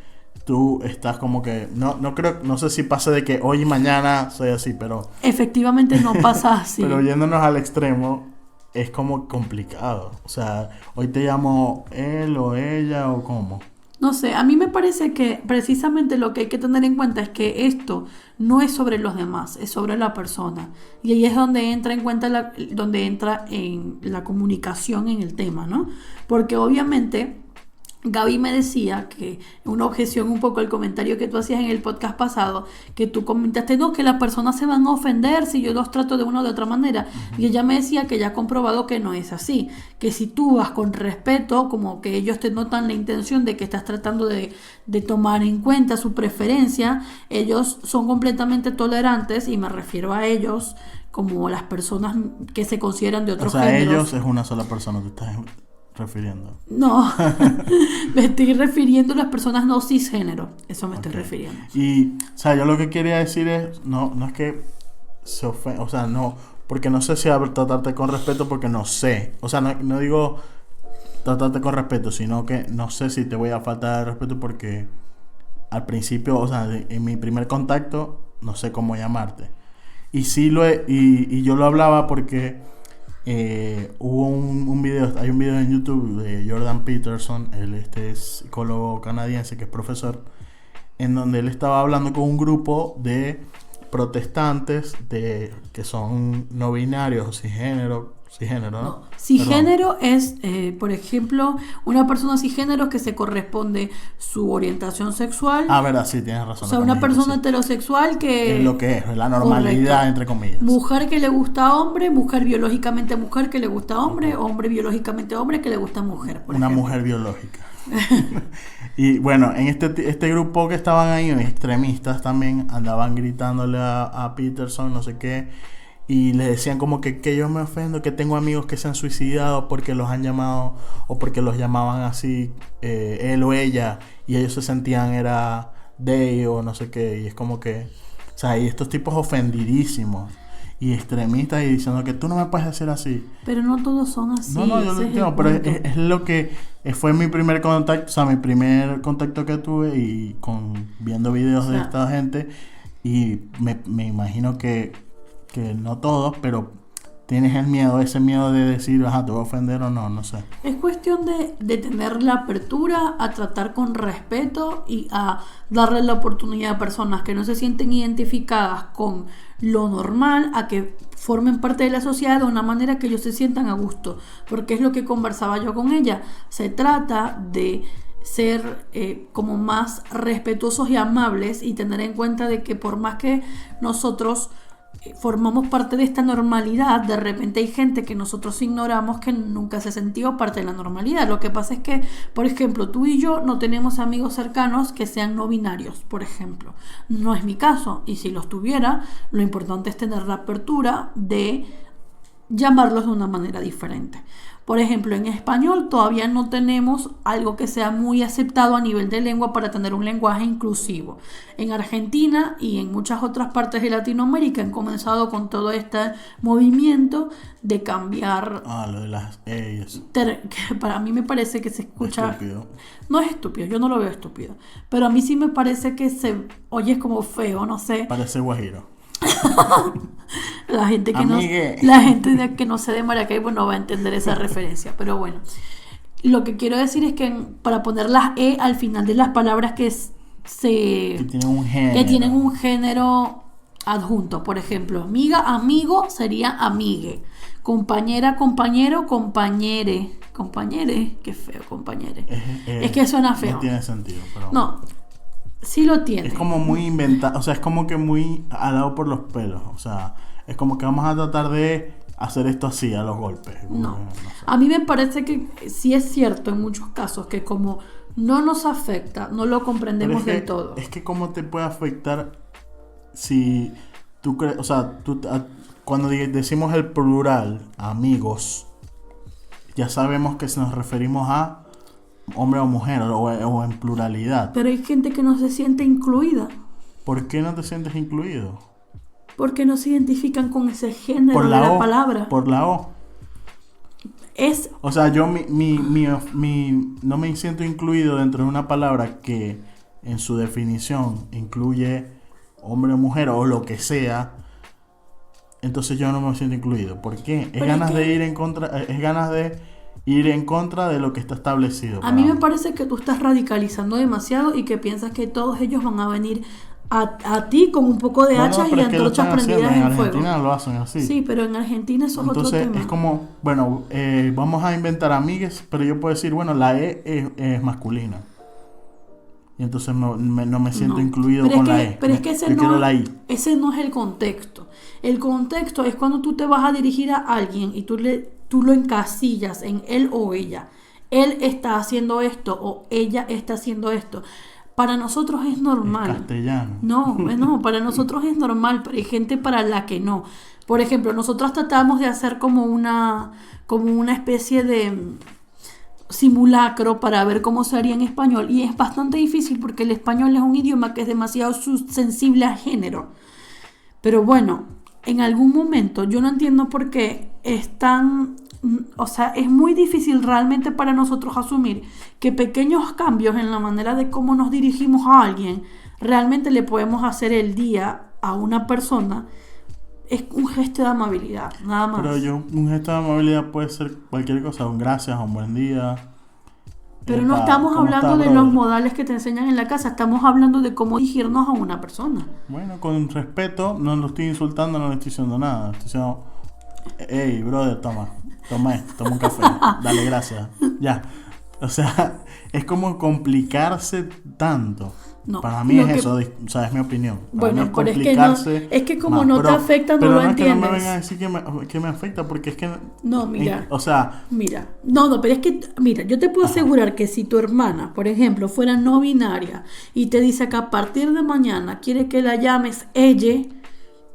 tú estás como que, no creo, no sé si pasa de que hoy y mañana soy así, pero Efectivamente no pasa así. pero yéndonos al extremo es como complicado, o sea, hoy te llamo él o ella o cómo. No sé, a mí me parece que precisamente lo que hay que tener en cuenta es que esto no es sobre los demás, es sobre la persona. Y ahí es donde entra en cuenta donde entra en la comunicación en el tema, ¿no? Porque obviamente Gaby me decía que una objeción un poco al comentario que tú hacías en el podcast pasado, que tú comentaste, no, que las personas se van a ofender si yo los trato de una o de otra manera. Y ella me decía que ya ha comprobado que no es así, que si tú vas con respeto, como que ellos te notan la intención de que estás tratando de tomar en cuenta su preferencia, ellos son completamente tolerantes, y me refiero a ellos como las personas que se consideran de otros O sea, géneros. ellos es una sola persona, te estás refiriendo. No, me estoy refiriendo a las personas no cisgénero. Eso me estoy Ok. refiriendo. Y, o sea, yo lo que quería decir es, no es que se ofenda, o sea, no, porque no sé si tratarte con respeto, porque no sé. O sea, no digo tratarte con respeto, sino que no sé si te voy a faltar de respeto porque al principio, o sea, en mi primer contacto, no sé cómo llamarte. Y sí y yo lo hablaba porque hubo un video, hay un video en YouTube de Jordan Peterson, él es psicólogo canadiense que es profesor, en donde él estaba hablando con un grupo de protestantes que son no binarios o cisgénero, ¿no? No, cisgénero es, por ejemplo, una persona cisgénero que se corresponde su orientación sexual. Ah, verdad, sí, tienes razón. O sea, una persona heterosexual que... es lo que es la normalidad, Correcto. entre comillas. Mujer que le gusta a hombre, mujer biológicamente mujer que le gusta a hombre, hombre biológicamente hombre que le gusta a mujer. Por Una ejemplo. mujer biológica. Y bueno, en este grupo que estaban ahí, extremistas también, andaban gritándole a Peterson, no sé qué, y le decían como que yo me ofendo, que tengo amigos que se han suicidado porque los han llamado, o porque los llamaban así, él o ella, y ellos se sentían era they o no sé qué, y es como que, o sea, y estos tipos ofendidísimos y extremistas y diciendo que tú no me puedes hacer así. Pero no todos son así. No, yo lo ese es el entiendo, pero punto. es lo que fue mi primer contacto, o sea, mi primer contacto que tuve y viendo videos de esta gente, y me imagino que no todos, pero tienes ese miedo de decir, ajá, te voy a ofender o no sé. Es cuestión de tener la apertura a tratar con respeto y a darle la oportunidad a personas que no se sienten identificadas con lo normal a que formen parte de la sociedad de una manera que ellos se sientan a gusto, porque es lo que conversaba yo con ella. Se trata de ser como más respetuosos y amables y tener en cuenta de que por más que nosotros formamos parte de esta normalidad, de repente hay gente que nosotros ignoramos que nunca se sintió parte de la normalidad. Lo que pasa es que, por ejemplo, tú y yo no tenemos amigos cercanos que sean no binarios, por ejemplo. No es mi caso, y si los tuviera, lo importante es tener la apertura de llamarlos de una manera diferente. Por ejemplo, en español todavía no tenemos algo que sea muy aceptado a nivel de lengua para tener un lenguaje inclusivo. En Argentina y en muchas otras partes de Latinoamérica han comenzado con todo este movimiento de cambiar... Lo de las eso. Que para mí me parece que se escucha... Estúpido. No es estúpido, yo no lo veo estúpido. Pero a mí sí me parece que se oye como feo, no sé. Parece guajiro. La gente que Amigue. la gente que no sé de Maracaibo no va a entender esa referencia, pero bueno. Lo que quiero decir es que para poner las E al final de las palabras que Que tienen un género. que tienen un género adjunto. Por ejemplo, amiga, amigo sería amigue. Compañera, compañero, compañere. Compañere, qué feo, compañere. Es que suena feo. No tiene sentido, pero... No, sí lo tiene. Es como muy inventado, o sea, es como que muy alado por los pelos. O sea, es como que vamos a tratar de hacer esto así, a los golpes. No. sé. A mí me parece que sí es cierto en muchos casos que como no nos afecta, no lo comprendemos del todo. Es que cómo te puede afectar si tú crees, o sea, cuando decimos el plural, amigos, ya sabemos que nos referimos a hombre o mujer o en pluralidad. Pero hay gente que no se siente incluida ¿Por qué no te sientes incluido? porque no se identifican con ese género Por de la la O. palabra. Por la O. Es O sea, yo no me siento incluido dentro de una palabra que en su definición incluye hombre o mujer o lo que sea. Entonces yo no me siento incluido. ¿Por qué? Es Pero ganas es que- de ir en contra, es ganas de ir en contra de lo que está establecido. A mí me parece que tú estás radicalizando demasiado y que piensas que todos ellos van a venir a ti con un poco de hachas y pero es que lo antorchas están haciendo. prendidas En en fuego. Argentina lo hacen así. Sí, pero en Argentina eso es Entonces otro tema. es como, bueno, vamos a inventar amigues, pero yo puedo decir, bueno, la E es masculina. Y entonces no me siento No. incluido Pero con es la que- E. pero es que ese yo no, quiero la I. ese no es el contexto. El contexto es cuando tú te vas a dirigir a alguien y tú lo encasillas en él o ella. Él está haciendo esto o ella está haciendo esto. Para nosotros es normal. Castellano. No, para nosotros es normal, pero hay gente para la que no. Por ejemplo, nosotros tratamos de hacer como una especie de simulacro para ver cómo se haría en español y es bastante difícil porque el español es un idioma que es demasiado sensible al género. Pero bueno, en algún momento yo no entiendo por qué o sea, es muy difícil realmente para nosotros asumir que pequeños cambios en la manera de cómo nos dirigimos a alguien realmente le podemos hacer el día a una persona. Es un gesto de amabilidad, nada más. Pero un gesto de amabilidad puede ser cualquier cosa, un gracias, un buen día. Pero no estamos hablando de los modales que te enseñan en la casa, estamos hablando de cómo dirigirnos a una persona. Bueno, con respeto, no lo estoy insultando, no le estoy diciendo nada. Estoy diciendo, hey, brother, toma un café, dale gracias, ya. O sea, es como complicarse tanto. No, Para mí lo es que- eso, o sea, es mi opinión. Para Bueno, mí pero es que como no te afecta, no pero lo no es que no me entiendes. vengan a decir que me afecta, porque es que... No, mira. O sea, Mira, no, pero es que, mira, yo te puedo asegurar que si tu hermana, por ejemplo, fuera no binaria y te dice que a partir de mañana quiere que la llames ella,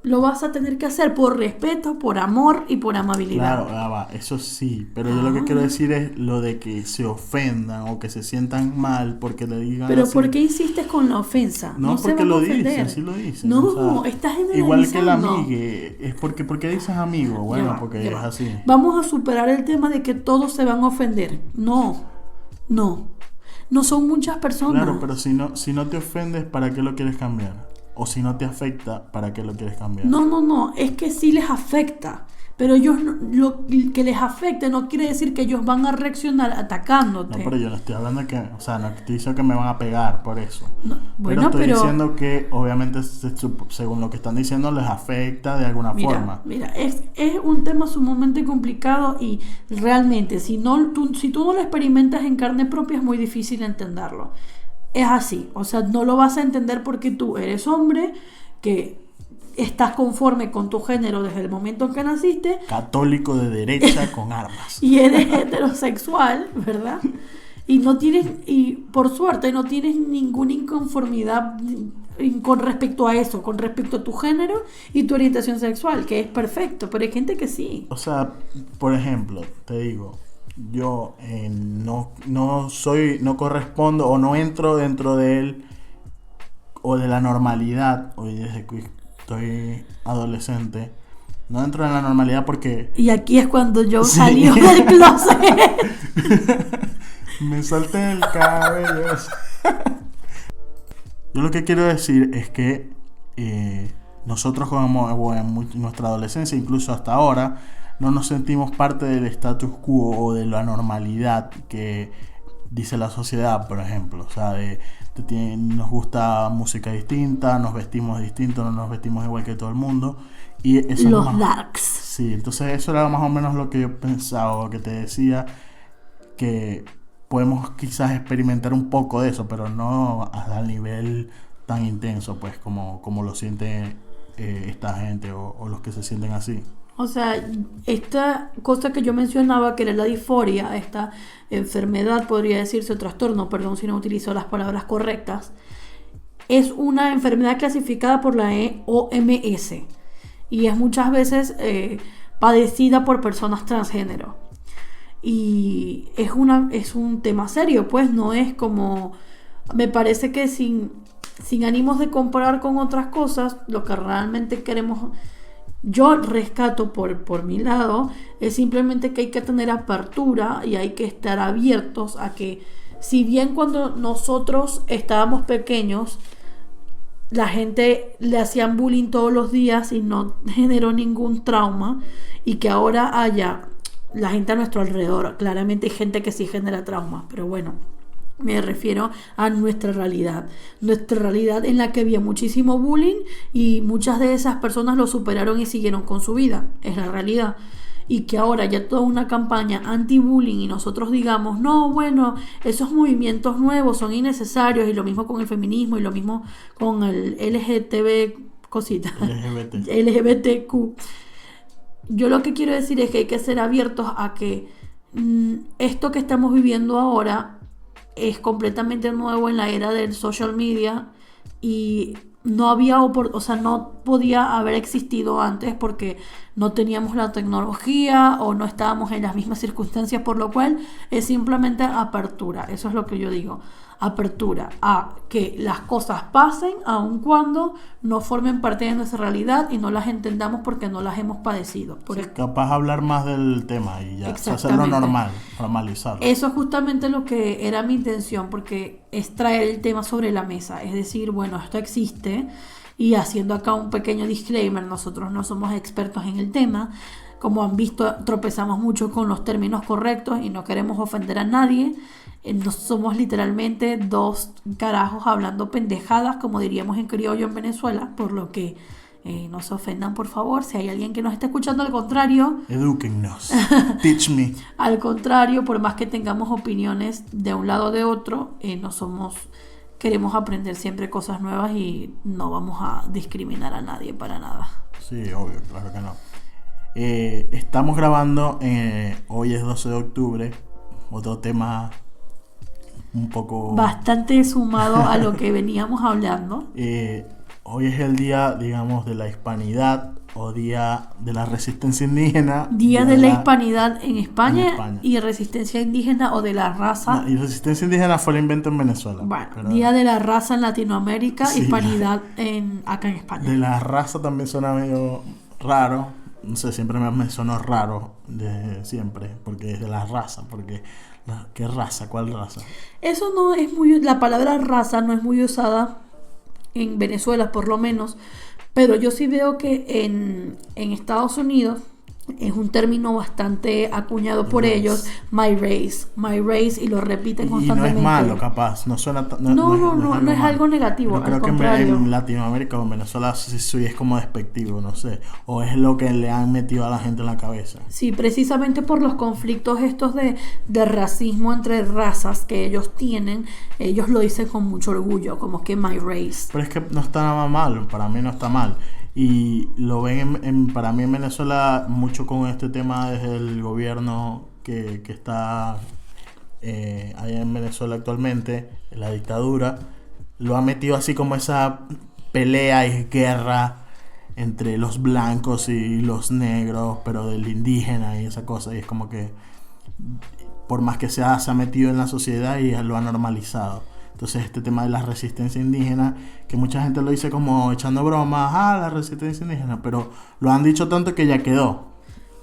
lo vas a tener que hacer por respeto, por amor y por amabilidad. claro, va, eso sí, pero yo lo que quiero decir es lo de que se ofendan o que se sientan mal porque le digan Pero así. ¿por qué insistes con la ofensa? No, se porque van a lo ofender. dicen, sí lo dicen. No, o sea, estás igual que el generalizando. amigue, es porque dices amigo, Ya bueno, va, porque ya es va. así. Vamos a superar el tema de que todos se van a ofender. No son muchas personas. Claro, pero si no te ofendes, ¿para qué lo quieres cambiar? O si no te afecta, ¿para qué lo quieres cambiar? No, es que sí les afecta, pero ellos lo que les afecte no quiere decir que ellos van a reaccionar atacándote. No, pero yo no estoy hablando de que, o sea, no estoy diciendo que me van a pegar por eso. No, pero bueno, estoy pero diciendo que obviamente según lo que están diciendo les afecta de alguna forma. mira, es un tema sumamente complicado y realmente si tú no lo experimentas en carne propia es muy difícil entenderlo. Es así, o sea, no lo vas a entender porque tú eres hombre que estás conforme con tu género desde el momento en que naciste Católico de derecha con armas. y eres heterosexual, ¿verdad? Y por suerte no tienes ninguna inconformidad con respecto a eso, con respecto a tu género y tu orientación sexual, que es perfecto, pero hay gente que sí. O sea, por ejemplo, te digo, yo no correspondo o no entro dentro de él o de la normalidad, hoy desde que estoy adolescente, no entro en la normalidad porque Y aquí es cuando yo Sí. salí del closet. me solté el cabello. Yo lo que quiero decir es que nosotros como en nuestra adolescencia, incluso hasta ahora, no nos sentimos parte del status quo o de la normalidad que dice la sociedad, por ejemplo. O sea, nos gusta música distinta, nos vestimos distinto, no nos vestimos igual que todo el mundo. Y eso Los darks. Sí, entonces eso era más o menos lo que yo pensaba, que te decía, que podemos quizás experimentar un poco de eso, pero no al nivel tan intenso, pues, como lo siente esta gente o los que se sienten así. O sea, esta cosa que yo mencionaba, que era la disforia, esta enfermedad, podría decirse, o trastorno, perdón si no utilizo las palabras correctas, es una enfermedad clasificada por la OMS y es muchas veces padecida por personas transgénero. Y es un tema serio, pues no es como... Me parece que sin ánimos de comparar con otras cosas, lo que realmente queremos... Yo rescato por mi lado, es simplemente que hay que tener apertura y hay que estar abiertos a que, si bien cuando nosotros estábamos pequeños, la gente le hacían bullying todos los días y no generó ningún trauma, y que ahora haya la gente a nuestro alrededor, claramente hay gente que sí genera traumas, pero bueno, me refiero a nuestra realidad en la que había muchísimo bullying y muchas de esas personas lo superaron y siguieron con su vida, es la realidad. Y que ahora ya toda una campaña anti-bullying y nosotros digamos, no, bueno, esos movimientos nuevos son innecesarios, y lo mismo con el feminismo y lo mismo con el LGBTQ. Yo lo que quiero decir es que hay que ser abiertos a que esto que estamos viviendo ahora es completamente nuevo en la era del social media y no había no podía haber existido antes porque no teníamos la tecnología o no estábamos en las mismas circunstancias, por lo cual es simplemente apertura. Eso es lo que yo digo, apertura a que las cosas pasen aun cuando no formen parte de nuestra realidad y no las entendamos porque no las hemos padecido. Capaz hablar más del tema y ya hacerlo normal, normalizarlo. Eso es justamente lo que era mi intención, porque es traer el tema sobre la mesa, es decir, bueno, esto existe, y haciendo acá un pequeño disclaimer, nosotros no somos expertos en el tema. Como han visto, tropezamos mucho con los términos correctos y no queremos ofender a nadie. No somos literalmente dos carajos hablando pendejadas, como diríamos en criollo en Venezuela, por lo que no se ofendan, por favor. Si hay alguien que nos está escuchando, al contrario, edúquennos, teach me. Al contrario, por más que tengamos opiniones de un lado o de otro, queremos aprender siempre cosas nuevas y no vamos a discriminar a nadie para nada. Sí, obvio, claro que no. Estamos grabando, hoy es 12 de octubre, otro tema un poco... bastante sumado a lo que veníamos hablando. Hoy es el día, digamos, de la hispanidad o día de la resistencia indígena. Día de la hispanidad en España y resistencia indígena o de la raza. No, y resistencia indígena fue el invento en Venezuela. Bueno, día de la raza en Latinoamérica, sí. Hispanidad acá en España. De la raza también suena medio raro. No sé, siempre me sonó raro de siempre, porque es de la raza, porque ¿qué raza? ¿Cuál raza? Eso no es la palabra raza no es muy usada en Venezuela, por lo menos, pero yo sí veo que en Estados Unidos es un término bastante acuñado por ellos, my race, y lo repiten constantemente. Y no es malo, capaz, no suena no es algo negativo, pero creo que en Latinoamérica o en Venezuela sí es como despectivo, no sé, o es lo que le han metido a la gente en la cabeza. Sí, precisamente por los conflictos estos de racismo entre razas que ellos tienen, ellos lo dicen con mucho orgullo, como que my race. Pero es que no está nada mal, para mí no está mal. Y lo ven para mí en Venezuela mucho con este tema desde el gobierno que está allá en Venezuela actualmente, la dictadura, lo ha metido así como esa pelea y guerra entre los blancos y los negros, pero del indígena y esa cosa, y es como que por más que se ha metido en la sociedad y lo ha normalizado. Entonces este tema de la resistencia indígena, que mucha gente lo dice como echando bromas, la resistencia indígena, pero lo han dicho tanto que ya quedó.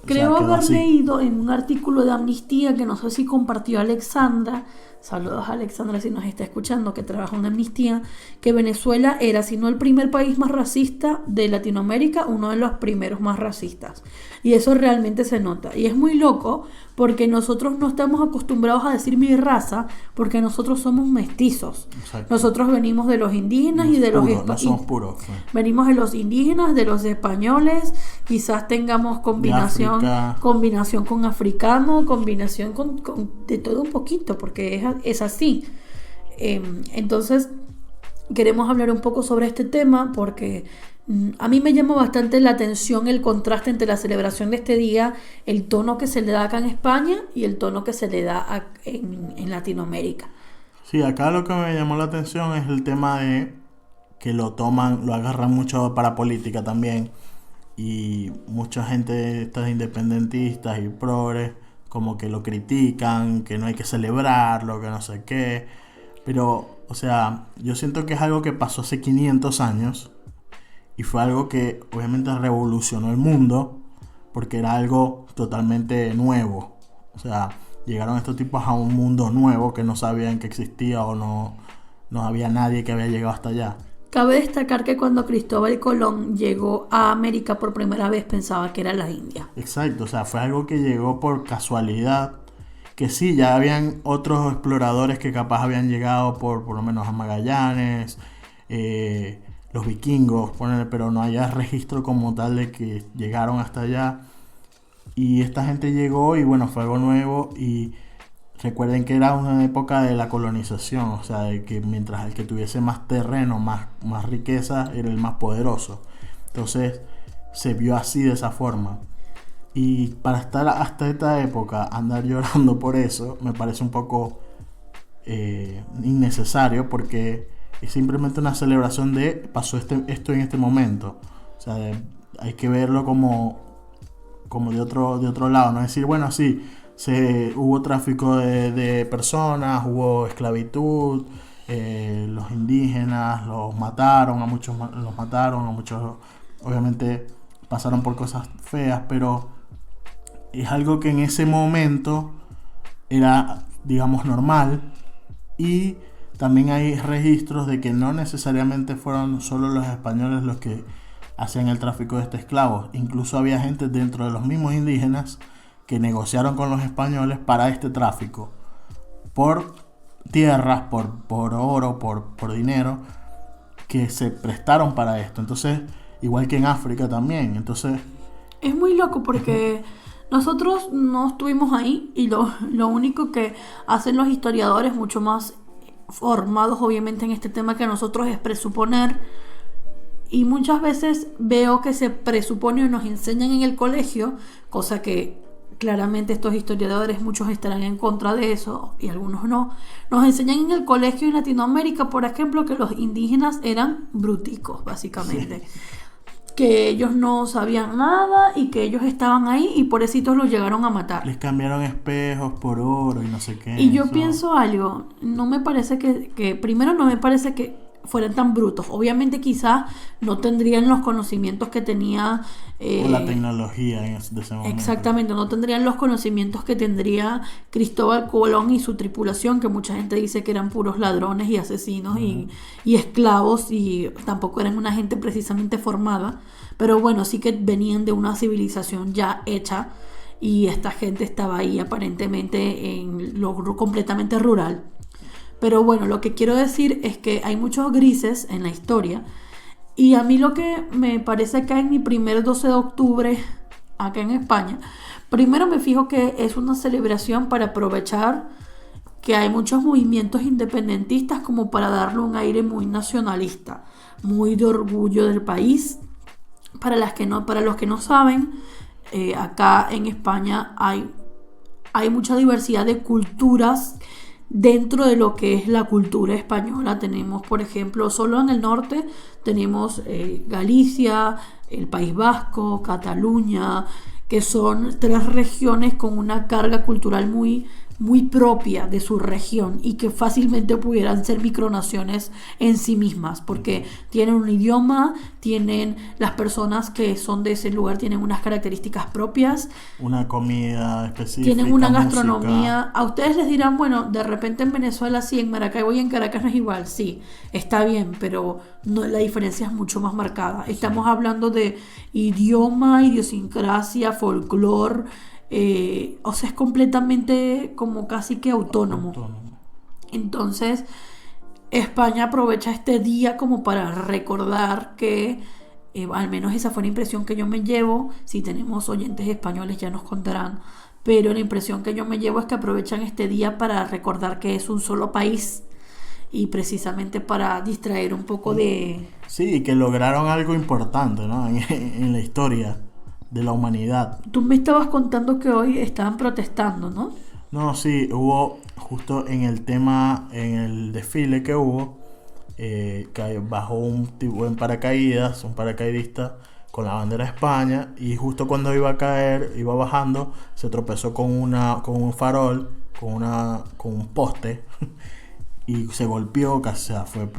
Creo quedó haber así. leído en un artículo de Amnistía, que no sé si compartió Alexandra, saludos a Alexandra si nos está escuchando, que trabaja en Amnistía, que Venezuela era, si no el primer país más racista de Latinoamérica, uno de los primeros más racistas. Y eso realmente se nota. Y es muy loco porque nosotros no estamos acostumbrados a decir mi raza, porque nosotros somos mestizos. Exacto. Nosotros venimos de los indígenas y de los No somos puros. venimos de los indígenas, de los españoles, quizás tengamos combinación con africano, combinación con de todo un poquito, porque es así. Entonces, queremos hablar un poco sobre este tema porque a mí me llama bastante la atención el contraste entre la celebración de este día, el tono que se le da acá en España y el tono que se le da en Latinoamérica. Sí, acá lo que me llamó la atención es el tema de que lo agarran mucho para política también. Y mucha gente, estas independentistas y progres, como que lo critican, que no hay que celebrarlo, que no sé qué. Pero, o sea, yo siento que es algo que pasó hace 500 años y fue algo que obviamente revolucionó el mundo porque era algo totalmente nuevo. O sea, llegaron estos tipos a un mundo nuevo que no sabían que existía o no había nadie que había llegado hasta allá. Cabe destacar que cuando Cristóbal Colón llegó a América por primera vez pensaba que era la India. Exacto, o sea, fue algo que llegó por casualidad, que sí, ya habían otros exploradores que capaz habían llegado por lo menos a Magallanes, los vikingos, pero no había registro como tal de que llegaron hasta allá. Y esta gente llegó y bueno, fue algo nuevo y recuerden que era una época de la colonización, o sea, de que mientras el que tuviese más terreno, más riqueza, era el más poderoso. Entonces se vio así, de esa forma. Y para estar hasta esta época, andar llorando por eso, me parece un poco innecesario, porque es simplemente una celebración de pasó esto en este momento. O sea, hay que verlo como de otro lado, no es decir, bueno, sí, hubo tráfico de personas, hubo esclavitud, los indígenas los mataron, a muchos obviamente pasaron por cosas feas, pero es algo que en ese momento era, digamos, normal. Y también hay registros de que no necesariamente fueron solo los españoles los que hacían el tráfico de esclavos. Incluso había gente dentro de los mismos indígenas que negociaron con los españoles para este tráfico, por tierras, por oro, por dinero, que se prestaron para esto. Entonces, igual que en África también. Entonces, es muy loco porque nosotros no estuvimos ahí y lo único que hacen los historiadores, mucho más formados obviamente en este tema que nosotros, es presuponer. Y muchas veces veo que se presupone o nos enseñan en el colegio, cosa que claramente estos historiadores, muchos estarán en contra de eso y algunos no. Nos enseñan en el colegio en Latinoamérica, por ejemplo, que los indígenas eran bruticos, básicamente. Sí. Que ellos no sabían nada y que ellos estaban ahí y pobrecitos los llegaron a matar. Les cambiaron espejos por oro y no sé qué. Y yo pienso algo, no me parece que primero no me parece que fueran tan brutos. Obviamente quizás no tendrían los conocimientos que tenía o la tecnología de ese momento. Exactamente, no tendrían los conocimientos que tendría Cristóbal Colón y su tripulación, que mucha gente dice que eran puros ladrones y asesinos y esclavos, y tampoco eran una gente precisamente formada, pero bueno, sí que venían de una civilización ya hecha y esta gente estaba ahí aparentemente en lo completamente rural. Pero bueno, lo que quiero decir es que hay muchos grises en la historia. Y a mí lo que me parece acá en mi primer 12 de octubre, acá en España, primero me fijo que es una celebración para aprovechar que hay muchos movimientos independentistas como para darle un aire muy nacionalista, muy de orgullo del país. Para los que no saben, acá en España hay mucha diversidad de culturas. Dentro de lo que es la cultura española tenemos, por ejemplo, solo en el norte tenemos Galicia, el País Vasco, Cataluña, que son 3 regiones con una carga cultural muy, muy propia de su región y que fácilmente pudieran ser micronaciones en sí mismas, porque tienen un idioma, tienen las personas que son de ese lugar, tienen unas características propias, Una comida específica, tienen una música. gastronomía. A ustedes les dirán, bueno, de repente en Venezuela sí, en Maracaibo y en Caracas no es igual, sí, está bien, pero no, la diferencia es mucho más marcada. Estamos hablando de idioma, idiosincrasia, folclore, o sea, es completamente como casi que autónomo. Entonces, España aprovecha este día como para recordar que, al menos esa fue la impresión que yo me llevo. Si tenemos oyentes españoles ya nos contarán, pero la impresión que yo me llevo es que aprovechan este día para recordar que es un solo país y precisamente para distraer un poco de... Sí, que lograron algo importante, ¿no? En la historia de la humanidad. Tú me estabas contando que hoy estaban protestando, ¿no? No, sí, hubo justo en el tema, en el desfile que hubo, que bajó un tipo en paracaídas, un paracaidista con la bandera de España, y justo cuando iba a caer, iba bajando, se tropezó con un farol, con un poste y se golpeó, o sea, fue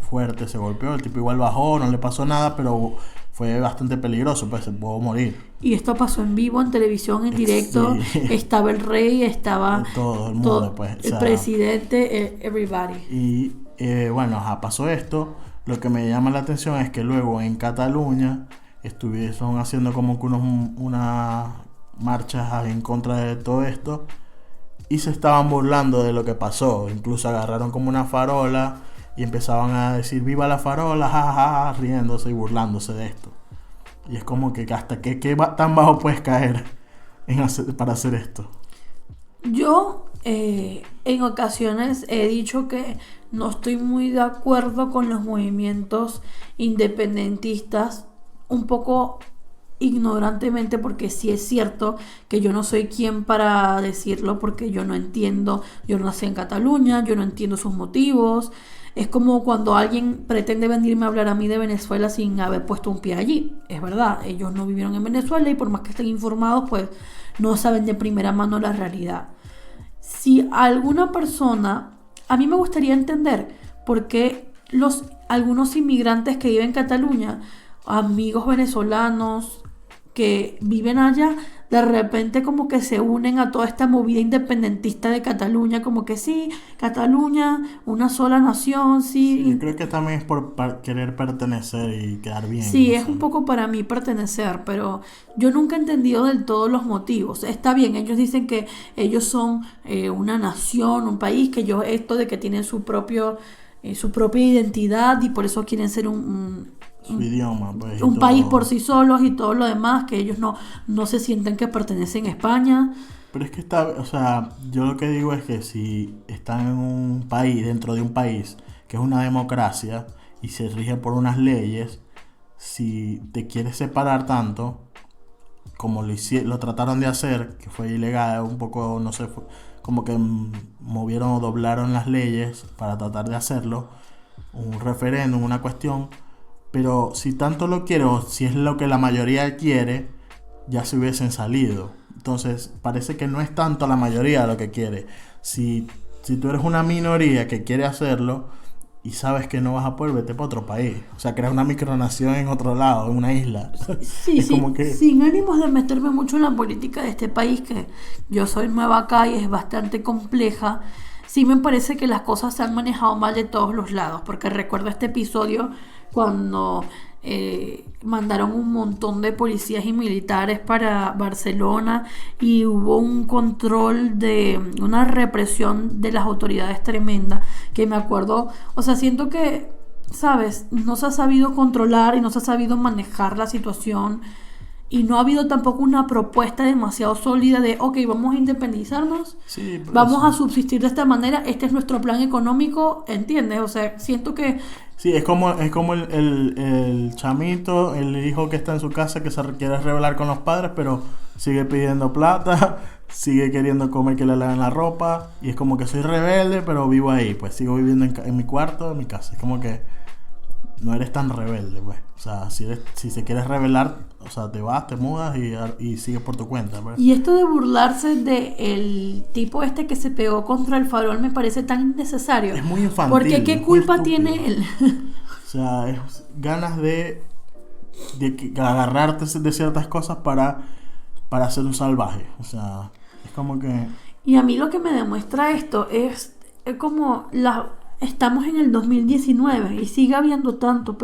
fuerte, se golpeó, el tipo igual bajó, no le pasó nada, pero fue bastante peligroso, pues se pudo morir. Y esto pasó en vivo, en televisión, en directo. Sí. Estaba el rey, estaba todo el mundo, pues. El presidente, everybody. Y bueno, pasó esto. Lo que me llama la atención es que luego en Cataluña estuvieron haciendo como que unas marchas en contra de todo esto y se estaban burlando de lo que pasó. Incluso agarraron como una farola y empezaban a decir viva la farola, jajaja, riéndose y burlándose de esto. Y es como que hasta qué tan bajo puedes caer para hacer esto. Yo en ocasiones he dicho que no estoy muy de acuerdo con los movimientos independentistas, un poco ignorantemente, porque sí es cierto que yo no soy quien para decirlo, porque yo no entiendo, yo no nací en Cataluña, yo no entiendo sus motivos. Es como cuando alguien pretende venirme a hablar a mí de Venezuela sin haber puesto un pie allí. Es verdad, ellos no vivieron en Venezuela y por más que estén informados, pues no saben de primera mano la realidad. Si alguna persona, a mí me gustaría entender por qué algunos inmigrantes que viven en Cataluña, amigos venezolanos que viven allá, de repente como que se unen a toda esta movida independentista de Cataluña, como que sí, Cataluña, una sola nación, sí. Yo creo que también es por querer pertenecer y quedar bien. Sí, es un poco para mí pertenecer, pero yo nunca he entendido del todo los motivos. Está bien, ellos dicen que ellos son una nación, un país, que ellos esto de que tienen su propia identidad y por eso quieren ser su idioma, pues, un país por sí solos y todo lo demás, que ellos no se sienten que pertenecen a España. Pero es que yo lo que digo es que si están en un país, dentro de un país que es una democracia y se rige por unas leyes, si te quieres separar tanto como lo trataron de hacer, que fue ilegal, un poco, no sé, como que movieron o doblaron las leyes para tratar de hacerlo, un referéndum, una cuestión. Pero si tanto lo quiere, o si es lo que la mayoría quiere, ya se hubiesen salido. Entonces, parece que no es tanto la mayoría lo que quiere. Si tú eres una minoría que quiere hacerlo y sabes que no vas a poder, vete para otro país. O sea, crear una micronación en otro lado, en una isla. Sí, sí, como que... sin ánimos de meterme mucho en la política de este país, que yo soy nueva acá y es bastante compleja. Sí me parece que las cosas se han manejado mal de todos los lados, porque recuerdo este episodio cuando mandaron un montón de policías y militares para Barcelona y hubo un control de una represión de las autoridades tremenda, que me acuerdo, o sea, siento que, ¿sabes? No se ha sabido controlar y no se ha sabido manejar la situación. Y no ha habido tampoco una propuesta demasiado sólida de, ok, vamos a independizarnos, sí, vamos a subsistir de esta manera, este es nuestro plan económico, ¿entiendes? O sea, siento que... Sí, es como el chamito, el hijo que está en su casa que se quiere rebelar con los padres, pero sigue pidiendo plata, sigue queriendo comer que le laven la ropa, y es como que soy rebelde, pero vivo ahí, pues sigo viviendo en mi cuarto, en mi casa, es como que... no eres tan rebelde, pues. O sea, si se quieres rebelar, O sea, te vas, te mudas y sigues por tu cuenta. Pues. Y esto de burlarse de el tipo este que se pegó contra el farol me parece tan innecesario. Es muy infantil. Porque qué es muy culpa estúpido. tiene él. O sea, es ganas de agarrarte de ciertas cosas para ser un salvaje. O sea, es como que... Y a mí lo que me demuestra esto es como estamos en el 2019 y sigue habiendo tanto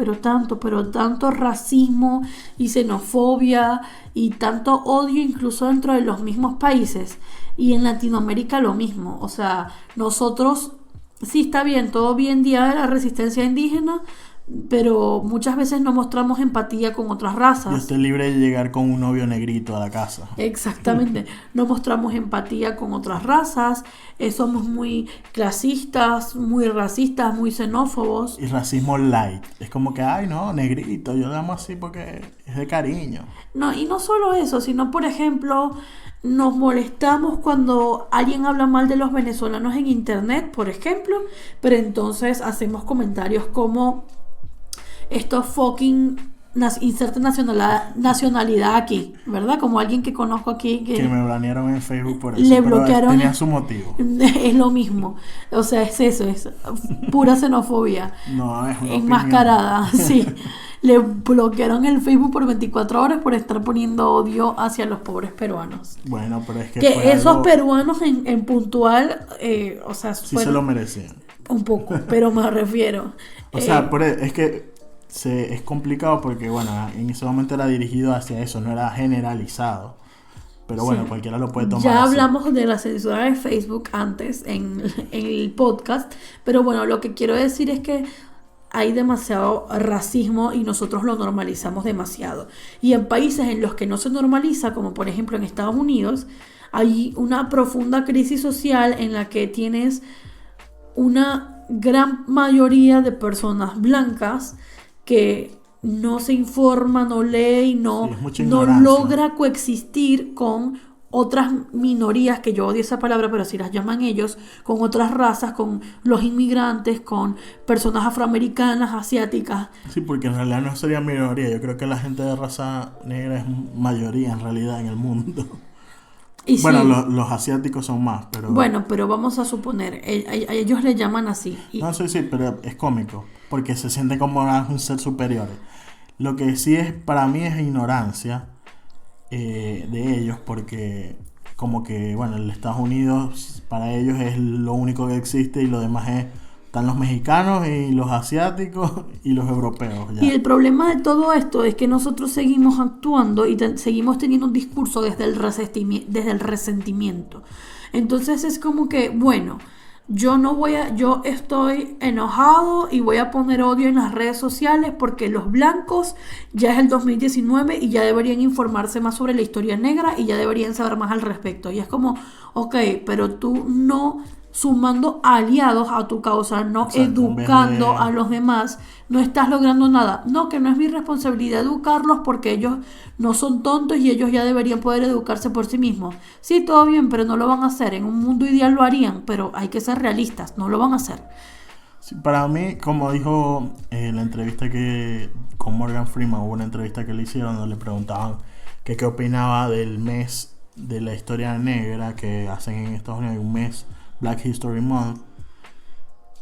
racismo y xenofobia y tanto odio incluso dentro de los mismos países. Y en Latinoamérica lo mismo. O sea, nosotros, sí está bien, todo bien día de la resistencia indígena, pero muchas veces no mostramos empatía con otras razas. Yo estoy libre de llegar con un novio negrito a la casa. Exactamente, no mostramos empatía con otras razas, somos muy clasistas, muy racistas, muy xenófobos. Y racismo light. Es como que, ay, no, negrito, yo le amo así porque es de cariño. No, y no solo eso, sino por ejemplo, nos molestamos cuando alguien habla mal de los venezolanos en internet, por ejemplo, pero entonces hacemos comentarios como estos fucking inserte nacionalidad aquí, ¿verdad? Como alguien que conozco aquí que me banearon en Facebook por eso. le pero bloquearon. Tenía su motivo. Es lo mismo. O sea, es eso, es pura xenofobia. No, es una enmascarada, sí. Le bloquearon el Facebook por 24 horas por estar poniendo odio hacia los pobres peruanos. Bueno, pero es que Que esos algo... peruanos en puntual, o sea, sí se lo merecían. un poco, pero me refiero. O sea, es que es complicado porque, bueno, en ese momento era dirigido hacia eso, no era generalizado. Pero bueno, sí, cualquiera lo puede tomar. Ya así. hablamos de la censura de Facebook antes en el podcast, pero bueno, lo que quiero decir es que hay demasiado racismo y nosotros lo normalizamos demasiado. Y en países en los que no se normaliza, como por ejemplo en Estados Unidos, hay una profunda crisis social en la que tienes una gran mayoría de personas blancas que no se informa, no lee y no logra coexistir con otras minorías, que yo odio esa palabra, pero así las llaman ellos, con otras razas, con los inmigrantes, con personas afroamericanas, asiáticas. Sí, porque en realidad no sería minoría. Yo creo que la gente de raza negra es mayoría en realidad en el mundo. Y bueno, sí, los asiáticos son más, pero... Bueno, pero vamos a suponer, a ellos le llaman así. No, sí, pero es cómico, porque se sienten como un ser superior. Lo que sí es, para mí, es ignorancia de ellos, porque como que, bueno, el Estados Unidos para ellos es lo único que existe y lo demás están los mexicanos y los asiáticos y los europeos. Ya. Y el problema de todo esto es que nosotros seguimos actuando y seguimos teniendo un discurso desde el resentimiento. Entonces es como que, bueno, yo estoy enojado y voy a poner odio en las redes sociales porque los blancos ya es el 2019 y ya deberían informarse más sobre la historia negra y ya deberían saber más al respecto. Y es como, ok, pero tú no sumando aliados a tu causa, no educando a los demás, no estás logrando nada. No, que no es mi responsabilidad educarlos porque ellos no son tontos y ellos ya deberían poder educarse por sí mismos. Sí, todo bien, pero no lo van a hacer. En un mundo ideal lo harían, pero hay que ser realistas, no lo van a hacer. Sí, para mí, como dijo en la entrevista con Morgan Freeman, hubo una entrevista que le hicieron donde le preguntaban que qué opinaba del mes de la historia negra que hacen en Estados Unidos, un mes Black History Month,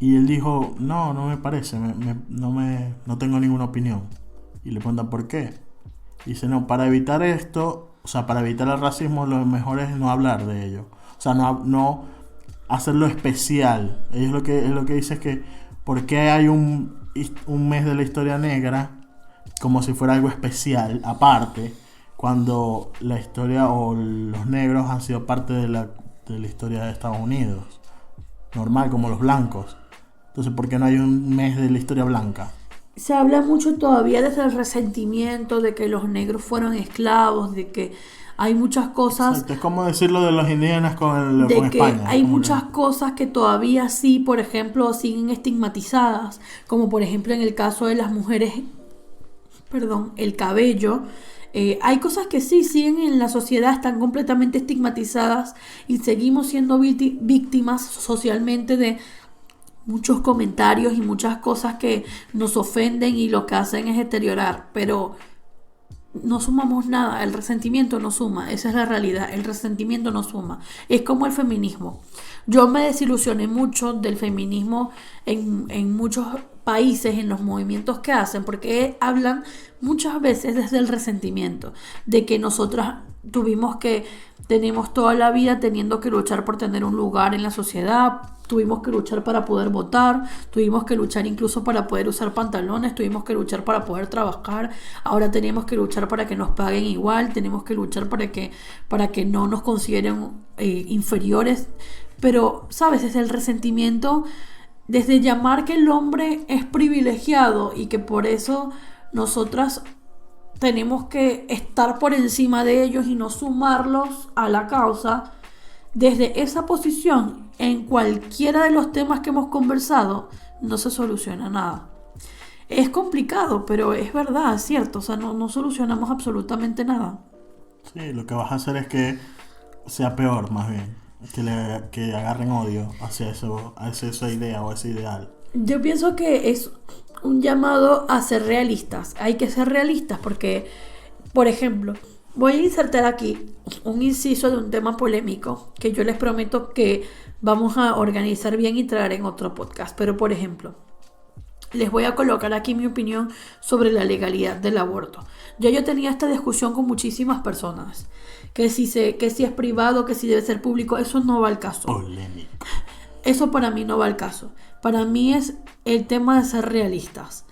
y él dijo, no me parece, no tengo ninguna opinión. Y le preguntan por qué. Y dice, no, para evitar esto, o sea, para evitar el racismo, lo mejor es no hablar de ello. O sea, no hacerlo especial. Ellos lo que dicen es que, ¿por qué hay un mes de la historia negra como si fuera algo especial, aparte, cuando la historia o los negros han sido parte de la historia de Estados Unidos, normal, como los blancos? Entonces, ¿por qué no hay un mes de la historia blanca? Se habla mucho todavía desde el resentimiento de que los negros fueron esclavos, de que hay muchas cosas. Exacto, es como decirlo de los indígenas con que España. Hay muchas cosas que todavía sí, por ejemplo, siguen estigmatizadas, como por ejemplo en el caso de las mujeres, el cabello. Hay cosas que sí siguen en la sociedad, están completamente estigmatizadas y seguimos siendo víctimas socialmente de muchos comentarios y muchas cosas que nos ofenden y lo que hacen es deteriorar. Pero no sumamos nada, el resentimiento no suma, esa es la realidad, el resentimiento no suma. Es como el feminismo. Yo me desilusioné mucho del feminismo en muchos países, en los movimientos que hacen, porque hablan muchas veces desde el resentimiento, de que nosotras tenemos toda la vida teniendo que luchar por tener un lugar en la sociedad, tuvimos que luchar para poder votar, tuvimos que luchar incluso para poder usar pantalones, tuvimos que luchar para poder trabajar, ahora tenemos que luchar para que nos paguen igual, tenemos que luchar para que no nos consideren inferiores, pero, ¿sabes? Es el resentimiento, desde llamar que el hombre es privilegiado y que por eso nosotras tenemos que estar por encima de ellos y no sumarlos a la causa. Desde esa posición, en cualquiera de los temas que hemos conversado, no se soluciona nada. Es complicado, pero es verdad, es cierto. O sea, no solucionamos absolutamente nada. Sí, lo que vas a hacer es que sea peor, más bien. Que agarren odio hacia esa idea o ese ideal. Yo pienso que es un llamado a ser realistas. Hay que ser realistas porque, por ejemplo, voy a insertar aquí un inciso de un tema polémico que yo les prometo que vamos a organizar bien y traer en otro podcast. Pero, por ejemplo, les voy a colocar aquí mi opinión sobre la legalidad del aborto. Yo tenía esta discusión con muchísimas personas. Que si es privado, que si debe ser público, eso no va al caso. Polémico. Eso para mí no va al caso. Para mí es el tema de ser realistas.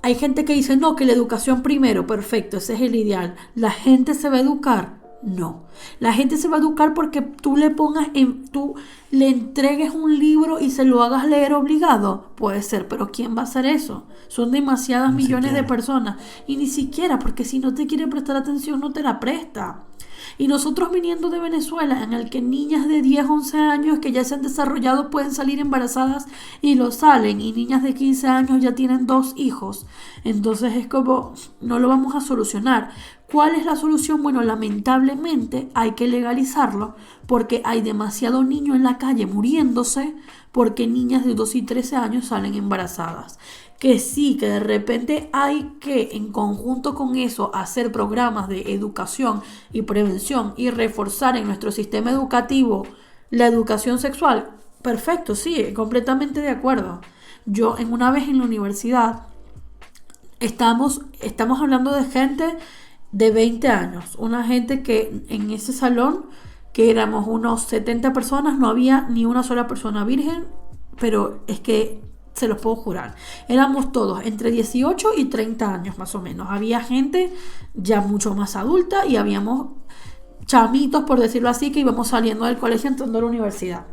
Hay gente que dice, no, que la educación primero, perfecto, ese es el ideal. ¿La gente se va a educar? No. La gente se va a educar porque tú le entregues un libro y se lo hagas leer obligado. Puede ser, pero ¿quién va a hacer eso? Son demasiadas millones de personas. Y ni siquiera, porque si no te quiere prestar atención, no te la presta. Y nosotros viniendo de Venezuela, en el que niñas de 10, 11 años que ya se han desarrollado pueden salir embarazadas y lo salen, y niñas de 15 años ya tienen 2 hijos. Entonces es como, no lo vamos a solucionar. ¿Cuál es la solución? Bueno, lamentablemente hay que legalizarlo porque hay demasiado niño en la calle muriéndose porque niñas de 2 y 13 años salen embarazadas. Que sí, que de repente hay que, en conjunto con eso, hacer programas de educación y prevención y reforzar en nuestro sistema educativo la educación sexual. Perfecto, sí, completamente de acuerdo. Yo una vez en la universidad estamos hablando de gente de 20 años, una gente que en ese salón, que éramos unos 70 personas, no había ni una sola persona virgen, pero es que se los puedo jurar, éramos todos entre 18 y 30 años más o menos. Había gente ya mucho más adulta y habíamos chamitos, por decirlo así, que íbamos saliendo del colegio entrando a la universidad.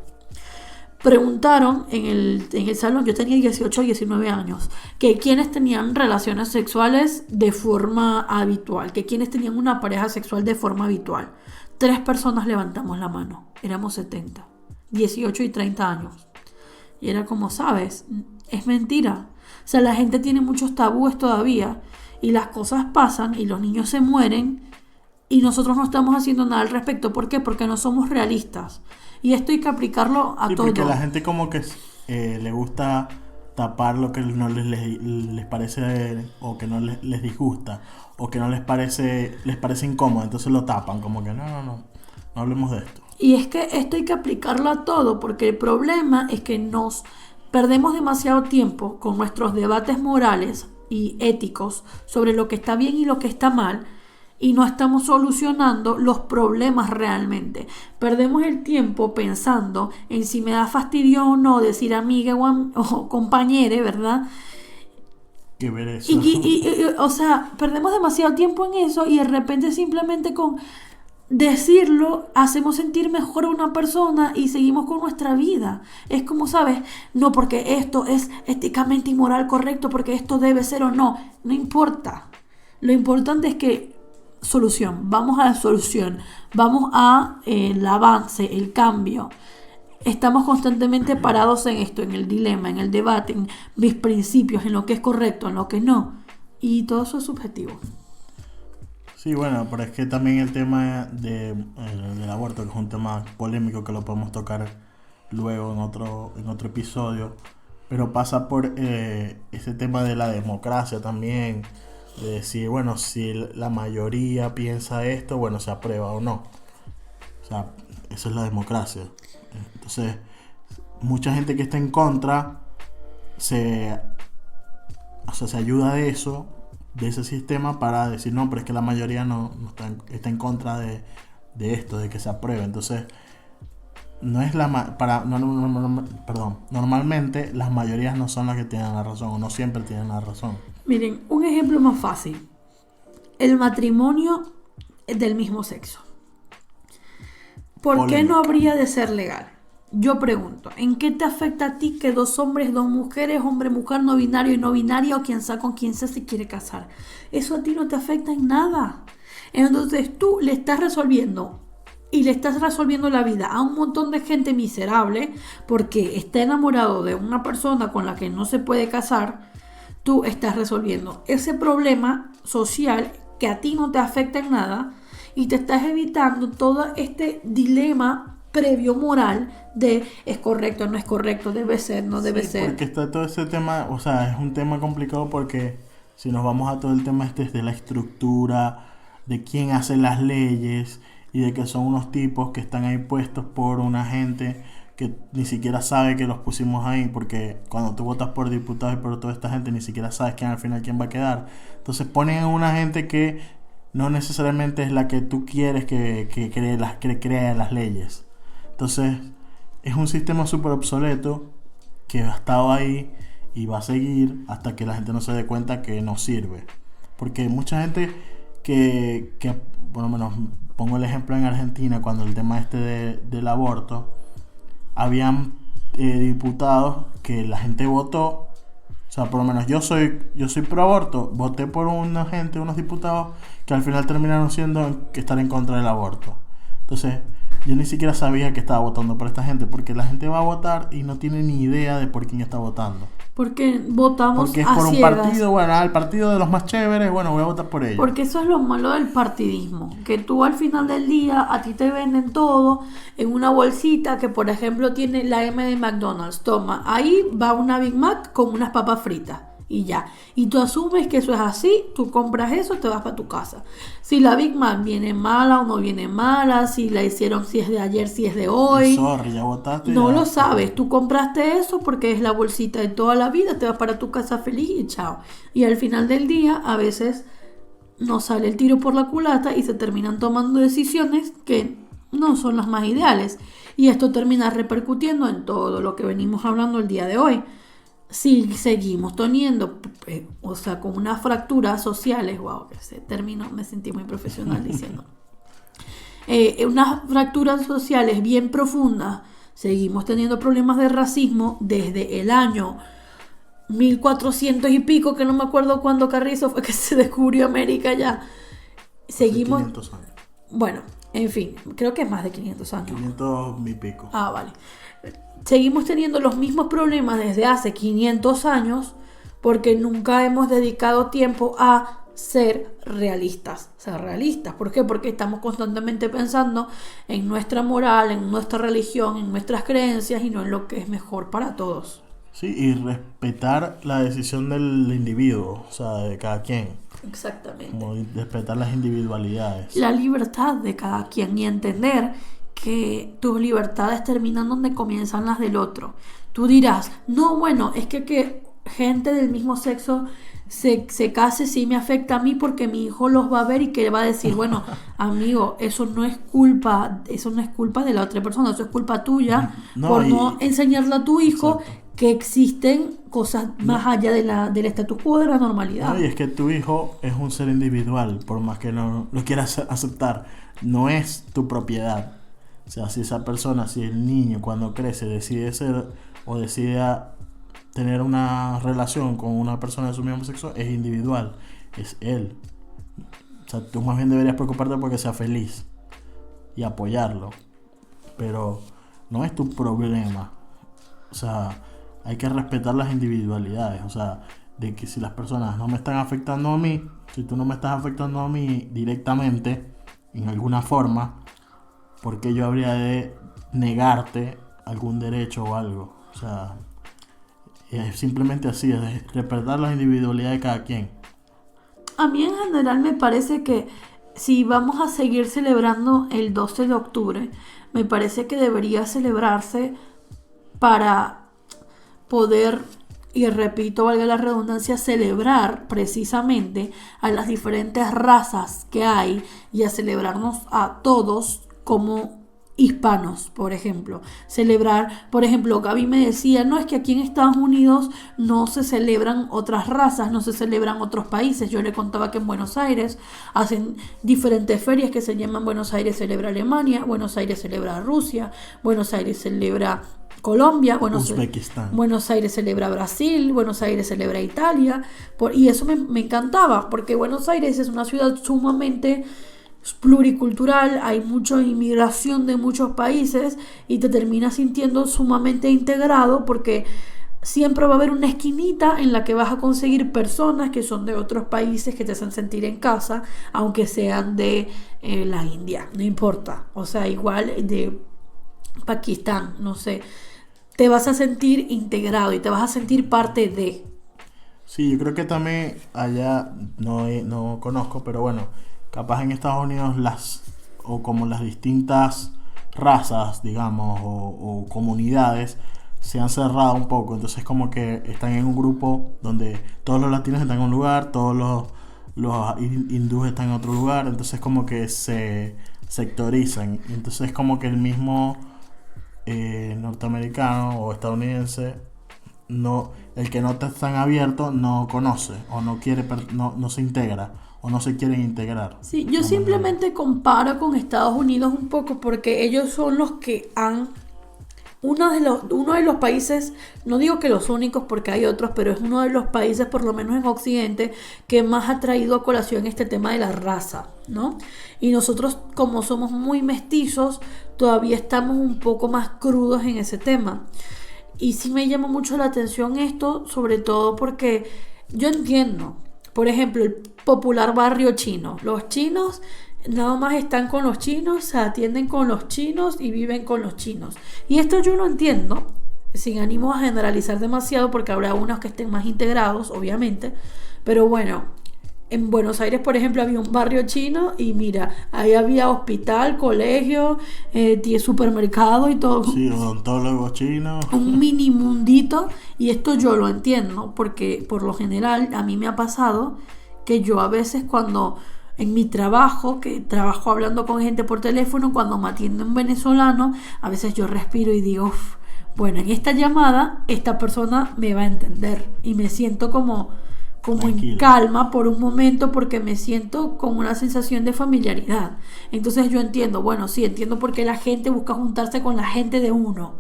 Preguntaron en el salón, yo tenía 18 y 19 años, que quienes tenían relaciones sexuales de forma habitual, que quienes tenían una pareja sexual de forma habitual. 3 personas levantamos la mano, éramos 70, 18 y 30 años. Y era como, ¿sabes? Es mentira. O sea, la gente tiene muchos tabúes todavía y las cosas pasan y los niños se mueren y nosotros no estamos haciendo nada al respecto. ¿Por qué? Porque no somos realistas. Y esto hay que aplicarlo a todo. Porque la gente como que le gusta tapar lo que no les parece o que no les disgusta o que no les parece incómodo. Entonces lo tapan como que no hablemos de esto. Y es que esto hay que aplicarlo a todo, porque el problema es que nos perdemos demasiado tiempo con nuestros debates morales y éticos sobre lo que está bien y lo que está mal, y no estamos solucionando los problemas realmente. Perdemos el tiempo pensando en si me da fastidio o no decir amiga o compañere, ¿verdad? Que ver eso. O sea, perdemos demasiado tiempo en eso y de repente simplemente con decirlo hacemos sentir mejor a una persona y seguimos con nuestra vida. Es como, ¿sabes? No porque esto es éticamente y moral correcto, porque esto debe ser o no. No importa. Lo importante es que vamos a la solución, vamos a el avance, el cambio. Estamos constantemente parados en esto, en el dilema, en el debate, en mis principios, en lo que es correcto, en lo que no. Y todo eso es subjetivo. Sí, bueno, pero es que también el tema del aborto, que es un tema polémico que lo podemos tocar luego en otro episodio, pero pasa por ese tema de la democracia también, de decir, bueno, si la mayoría piensa esto, bueno, se aprueba o no. O sea, eso es la democracia. Entonces, mucha gente que está en contra se, o sea, se ayuda de eso, de ese sistema, para decir, no, pero es que la mayoría no está en contra de esto, de que se apruebe. Entonces, no es perdón, normalmente las mayorías no son las que tienen la razón, o no siempre tienen la razón. Miren, un ejemplo más fácil. El matrimonio del mismo sexo. ¿Por qué no habría de ser legal? Yo pregunto, ¿en qué te afecta a ti que 2 hombres, 2 mujeres, hombre, mujer, no binario y no binaria, o quien sea con quien sea se quiere casar? Eso a ti no te afecta en nada. Entonces tú le estás resolviendo la vida a un montón de gente miserable porque está enamorado de una persona con la que no se puede casar. Tú estás resolviendo ese problema social que a ti no te afecta en nada y te estás evitando todo este dilema previo moral de es correcto, no es correcto, debe ser, no debe ser. Porque está todo ese tema, o sea, es un tema complicado porque si nos vamos a todo el tema de la estructura, de quién hace las leyes y de que son unos tipos que están ahí puestos por una gente que ni siquiera sabe que los pusimos ahí, porque cuando tú votas por diputados y por toda esta gente ni siquiera sabes quién al final quién va a quedar. Entonces ponen a una gente que no necesariamente es la que tú quieres que crea las leyes. Entonces es un sistema súper obsoleto que ha estado ahí y va a seguir hasta que la gente no se dé cuenta que no sirve. Porque mucha gente que por lo menos pongo el ejemplo en Argentina, cuando el tema del aborto, habían diputados que la gente votó, o sea, por lo menos yo soy pro aborto, voté por unos diputados que al final terminaron siendo que estar en contra del aborto. Entonces yo ni siquiera sabía que estaba votando por esta gente, porque la gente va a votar y no tiene ni idea de por quién está votando. Porque votamos porque es a por un ciegas. partido, bueno, el partido de los más chéveres, bueno, voy a votar por ellos. Porque eso es lo malo del partidismo, que tú al final del día a ti te venden todo en una bolsita que por ejemplo tiene la M de McDonald's. Toma, ahí va una Big Mac con unas papas fritas y ya. Y tú asumes que eso es así, tú compras eso, te vas para tu casa. Si la Big Mac viene mala o no viene mala, si la hicieron, si es de ayer, si es de hoy. Sorry, ya votaste. No ya lo sabes, tú compraste eso porque es la bolsita de toda la vida, te vas para tu casa feliz y chao. Y al final del día a veces nos sale el tiro por la culata y se terminan tomando decisiones que no son las más ideales. Y esto termina repercutiendo en todo lo que venimos hablando el día de hoy. Si seguimos teniendo, o sea, con unas fracturas sociales, wow, ese término me sentí muy profesional diciendo. Unas fracturas sociales bien profundas, seguimos teniendo problemas de racismo desde el año 1400 y pico, que no me acuerdo cuándo Carrizo fue que se descubrió América ya. Seguimos... 500 años. Bueno, en fin, creo que es más de 500 años. 500 y pico. Ah, vale. Seguimos teniendo los mismos problemas desde hace 500 años porque nunca hemos dedicado tiempo a ser realistas. ¿Por qué? Porque estamos constantemente pensando en nuestra moral, en nuestra religión, en nuestras creencias y no en lo que es mejor para todos. Sí, y respetar la decisión del individuo, o sea, de cada quien. Exactamente. Como respetar las individualidades. La libertad de cada quien y entender que tus libertades terminan donde comienzan las del otro. Tú dirás, no, bueno, es que gente del mismo sexo se case sí me afecta a mí porque mi hijo los va a ver y que va a decir, bueno, amigo, eso no es culpa de la otra persona, eso es culpa tuya por no enseñarle a tu hijo. Exacto. Que existen cosas más allá del status quo de la normalidad. No, y es que tu hijo es un ser individual, por más que no lo quieras aceptar, no es tu propiedad. O sea, si esa persona, si el niño cuando crece decide ser o decide tener una relación con una persona de su mismo sexo, es individual, es él. O sea, tú más bien deberías preocuparte porque sea feliz y apoyarlo, pero no es tu problema. O sea, hay que respetar las individualidades, o sea, de que si las personas no me están afectando a mí, si tú no me estás afectando a mí directamente, en alguna forma, ¿por qué yo habría de negarte algún derecho o algo? O sea, es simplemente así, es respetar las individualidades de cada quien. A mí en general me parece que si vamos a seguir celebrando el 12 de octubre, me parece que debería celebrarse para poder, y repito, valga la redundancia, celebrar precisamente a las diferentes razas que hay y a celebrarnos a todos como hispanos, por ejemplo. Celebrar, por ejemplo, Gaby me decía, no, es que aquí en Estados Unidos no se celebran otras razas, no se celebran otros países. Yo le contaba que en Buenos Aires hacen diferentes ferias que se llaman Buenos Aires celebra Alemania, Buenos Aires celebra Rusia, Buenos Aires celebra Colombia, Uzbekistán. Buenos Aires celebra Brasil, Buenos Aires celebra Italia, y eso me encantaba, porque Buenos Aires es una ciudad sumamente pluricultural, hay mucha inmigración de muchos países y te terminas sintiendo sumamente integrado porque siempre va a haber una esquinita en la que vas a conseguir personas que son de otros países que te hacen sentir en casa, aunque sean de la India, no importa, o sea, igual de Pakistán, no sé, te vas a sentir integrado y te vas a sentir parte de. Sí, yo creo que también allá no conozco, pero bueno, capaz en Estados Unidos o como las distintas razas, digamos, o comunidades se han cerrado un poco, entonces como que están en un grupo donde todos los latinos están en un lugar, todos los hindúes están en otro lugar, entonces como que se sectorizan, entonces como que el mismo norteamericano o estadounidense, el que no está tan abierto no conoce o no quiere, no se integra o no se quieren integrar. Sí, yo simplemente comparo con Estados Unidos un poco porque ellos son los que han uno de los países, no digo que los únicos porque hay otros, pero es uno de los países, por lo menos en Occidente, que más ha traído a colación este tema de la raza, ¿no? Y nosotros, como somos muy mestizos, todavía estamos un poco más crudos en ese tema. Y sí me llama mucho la atención esto, sobre todo porque yo entiendo, por ejemplo, el popular barrio chino. Los chinos nada más están con los chinos, se atienden con los chinos y viven con los chinos. Y esto yo lo entiendo, sin ánimo a generalizar demasiado, porque habrá unos que estén más integrados, obviamente. Pero bueno, en Buenos Aires, por ejemplo, había un barrio chino y mira, ahí había hospital, colegio, supermercado y todo. Sí, odontólogos chinos. Un mini mundito. Y esto yo lo entiendo, porque por lo general a mí me ha pasado que yo a veces cuando en mi trabajo, que trabajo hablando con gente por teléfono, cuando me atiende un venezolano, a veces yo respiro y digo, uff, bueno, en esta llamada esta persona me va a entender y me siento como en calma por un momento porque me siento con una sensación de familiaridad. Entonces yo entiendo, bueno, sí, entiendo por qué la gente busca juntarse con la gente de uno,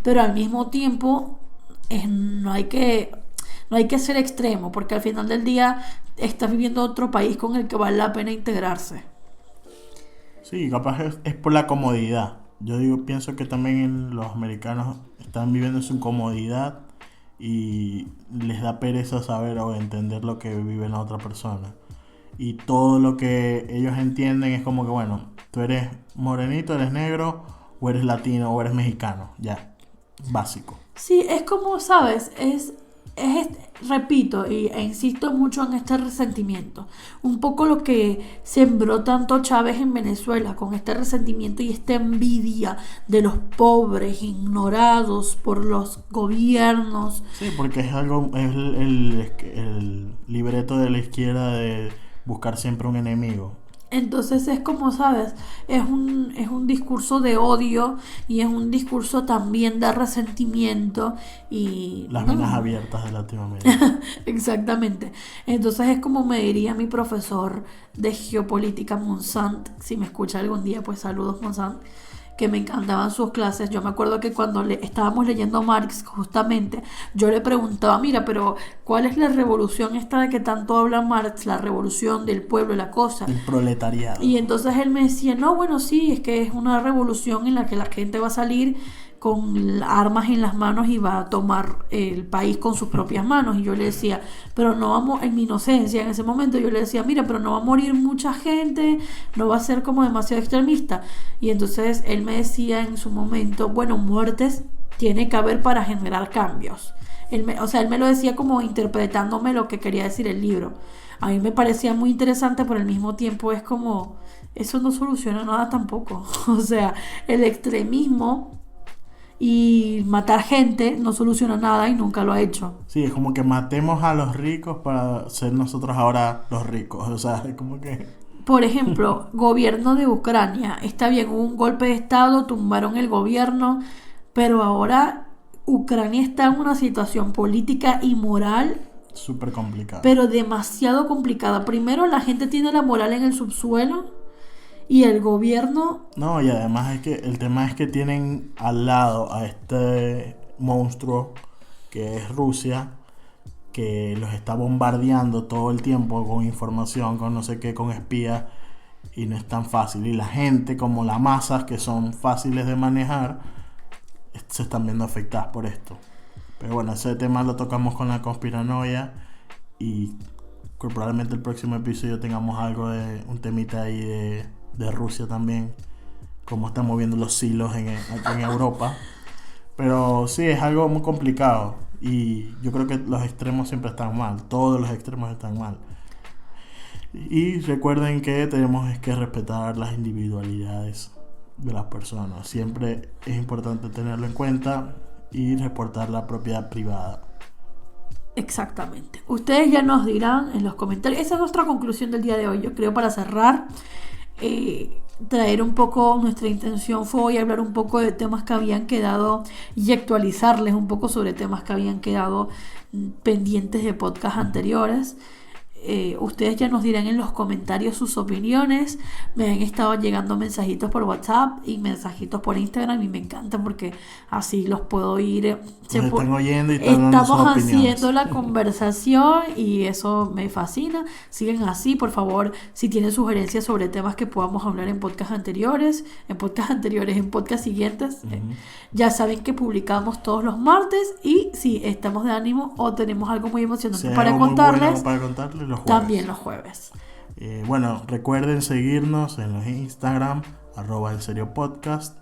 pero al mismo tiempo no hay que ser extremo, porque al final del día estás viviendo otro país con el que vale la pena integrarse. Sí, capaz es por la comodidad. Yo pienso que también los americanos están viviendo en su comodidad y les da pereza saber o entender lo que vive la otra persona. Y todo lo que ellos entienden es como que, bueno, tú eres morenito, eres negro, o eres latino, o eres mexicano. Ya, básico. Sí, es como, ¿sabes? Repito e insisto mucho en este resentimiento, un poco lo que sembró tanto Chávez en Venezuela, con este resentimiento y esta envidia de los pobres ignorados por los gobiernos. Sí, porque es el libreto de la izquierda de buscar siempre un enemigo. Entonces es como, ¿sabes? Es un discurso de odio y es un discurso también de resentimiento y... Las venas abiertas de Latinoamérica. Exactamente. Entonces es como me diría mi profesor de geopolítica, Monsant, si me escucha algún día, pues saludos, Monsant, que me encantaban sus clases. Yo me acuerdo que cuando estábamos leyendo Marx, justamente, yo le preguntaba, mira, pero ¿cuál es la revolución esta de que tanto habla Marx? La revolución del pueblo, la cosa. El proletariado. Y entonces él me decía, no, bueno, sí, es que es una revolución en la que la gente va a salir con armas en las manos y va a tomar el país con sus propias manos. Y yo le decía, pero no vamos, en mi inocencia en ese momento, yo le decía, mira, pero no va a morir mucha gente, no va a ser como demasiado extremista. Y entonces él me decía en su momento, bueno, muertes tiene que haber para generar cambios. O sea, él me lo decía como interpretándome lo que quería decir el libro. A mí me parecía muy interesante, pero al mismo tiempo es como, eso no soluciona nada tampoco. O sea, el extremismo y matar gente no soluciona nada y nunca lo ha hecho. Sí, es como que matemos a los ricos para ser nosotros ahora los ricos. O sea, es como que... Por ejemplo, gobierno de Ucrania. Está bien, hubo un golpe de estado, tumbaron el gobierno, pero ahora Ucrania está en una situación política y moral, Súper complicado. pero demasiado complicada. Primero, la gente tiene la moral en el subsuelo y el gobierno, No, y además es que el tema es que tienen al lado a este monstruo que es Rusia, que los está bombardeando todo el tiempo con información, con no sé qué, con espías, y no es tan fácil. Y la gente, como las masas que son fáciles de manejar, se están viendo afectadas por esto. Pero bueno, ese tema lo tocamos con la conspiranoia y probablemente el próximo episodio tengamos algo de un temita ahí de Rusia también, cómo están moviendo los hilos aquí en Europa. Pero sí, es algo muy complicado y yo creo que los extremos siempre están mal, todos los extremos están mal. Y recuerden que tenemos que respetar las individualidades de las personas. Siempre es importante tenerlo en cuenta y reportar la propiedad privada. exactamente. Ustedes ya nos dirán en los comentarios. Esa es nuestra conclusión del día de hoy. Yo creo, para cerrar, traer un poco, nuestra intención fue hoy hablar un poco de temas que habían quedado y actualizarles un poco sobre temas que habían quedado pendientes de podcast anteriores. Ustedes ya nos dirán en los comentarios sus opiniones. Me han estado llegando mensajitos por WhatsApp y mensajitos por Instagram y me encanta porque así los puedo ir. Están oyendo y están dando sus Estamos opiniones. haciendo la conversación y eso me fascina. Sigan así, por favor. Si tienen sugerencias sobre temas que podamos hablar en podcast anteriores, en podcast siguientes, ya saben que publicamos todos los martes y si estamos de ánimo o tenemos algo muy emocionante Si hay para algo muy contarles, bueno para contarles, los jueves. también los jueves. Bueno, recuerden seguirnos en los Instagram, @elseriopodcast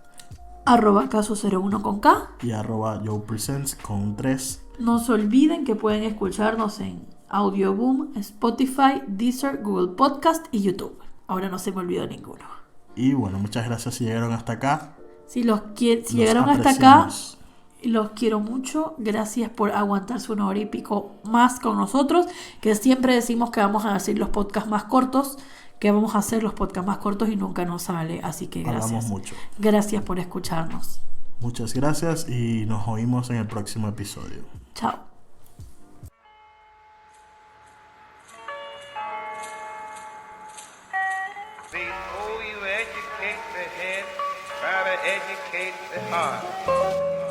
@caso01 con K. y @YoPresents con 3. No se olviden que pueden escucharnos en Audioboom, Spotify, Deezer, Google Podcast y YouTube. Ahora no se me olvidó ninguno. Y bueno, muchas gracias si llegaron hasta acá. Si Los llegaron hasta acá, apreciamos. los quiero mucho. Gracias por aguantarse 1 hora y pico más con nosotros. Que siempre decimos que vamos a hacer los podcasts más cortos. Que vamos a hacer los podcasts más cortos y nunca nos sale. Así que gracias. Hablamos mucho. Gracias por escucharnos. Muchas gracias y nos oímos en el próximo episodio. Chao. Before you educate the head, try to educate the heart.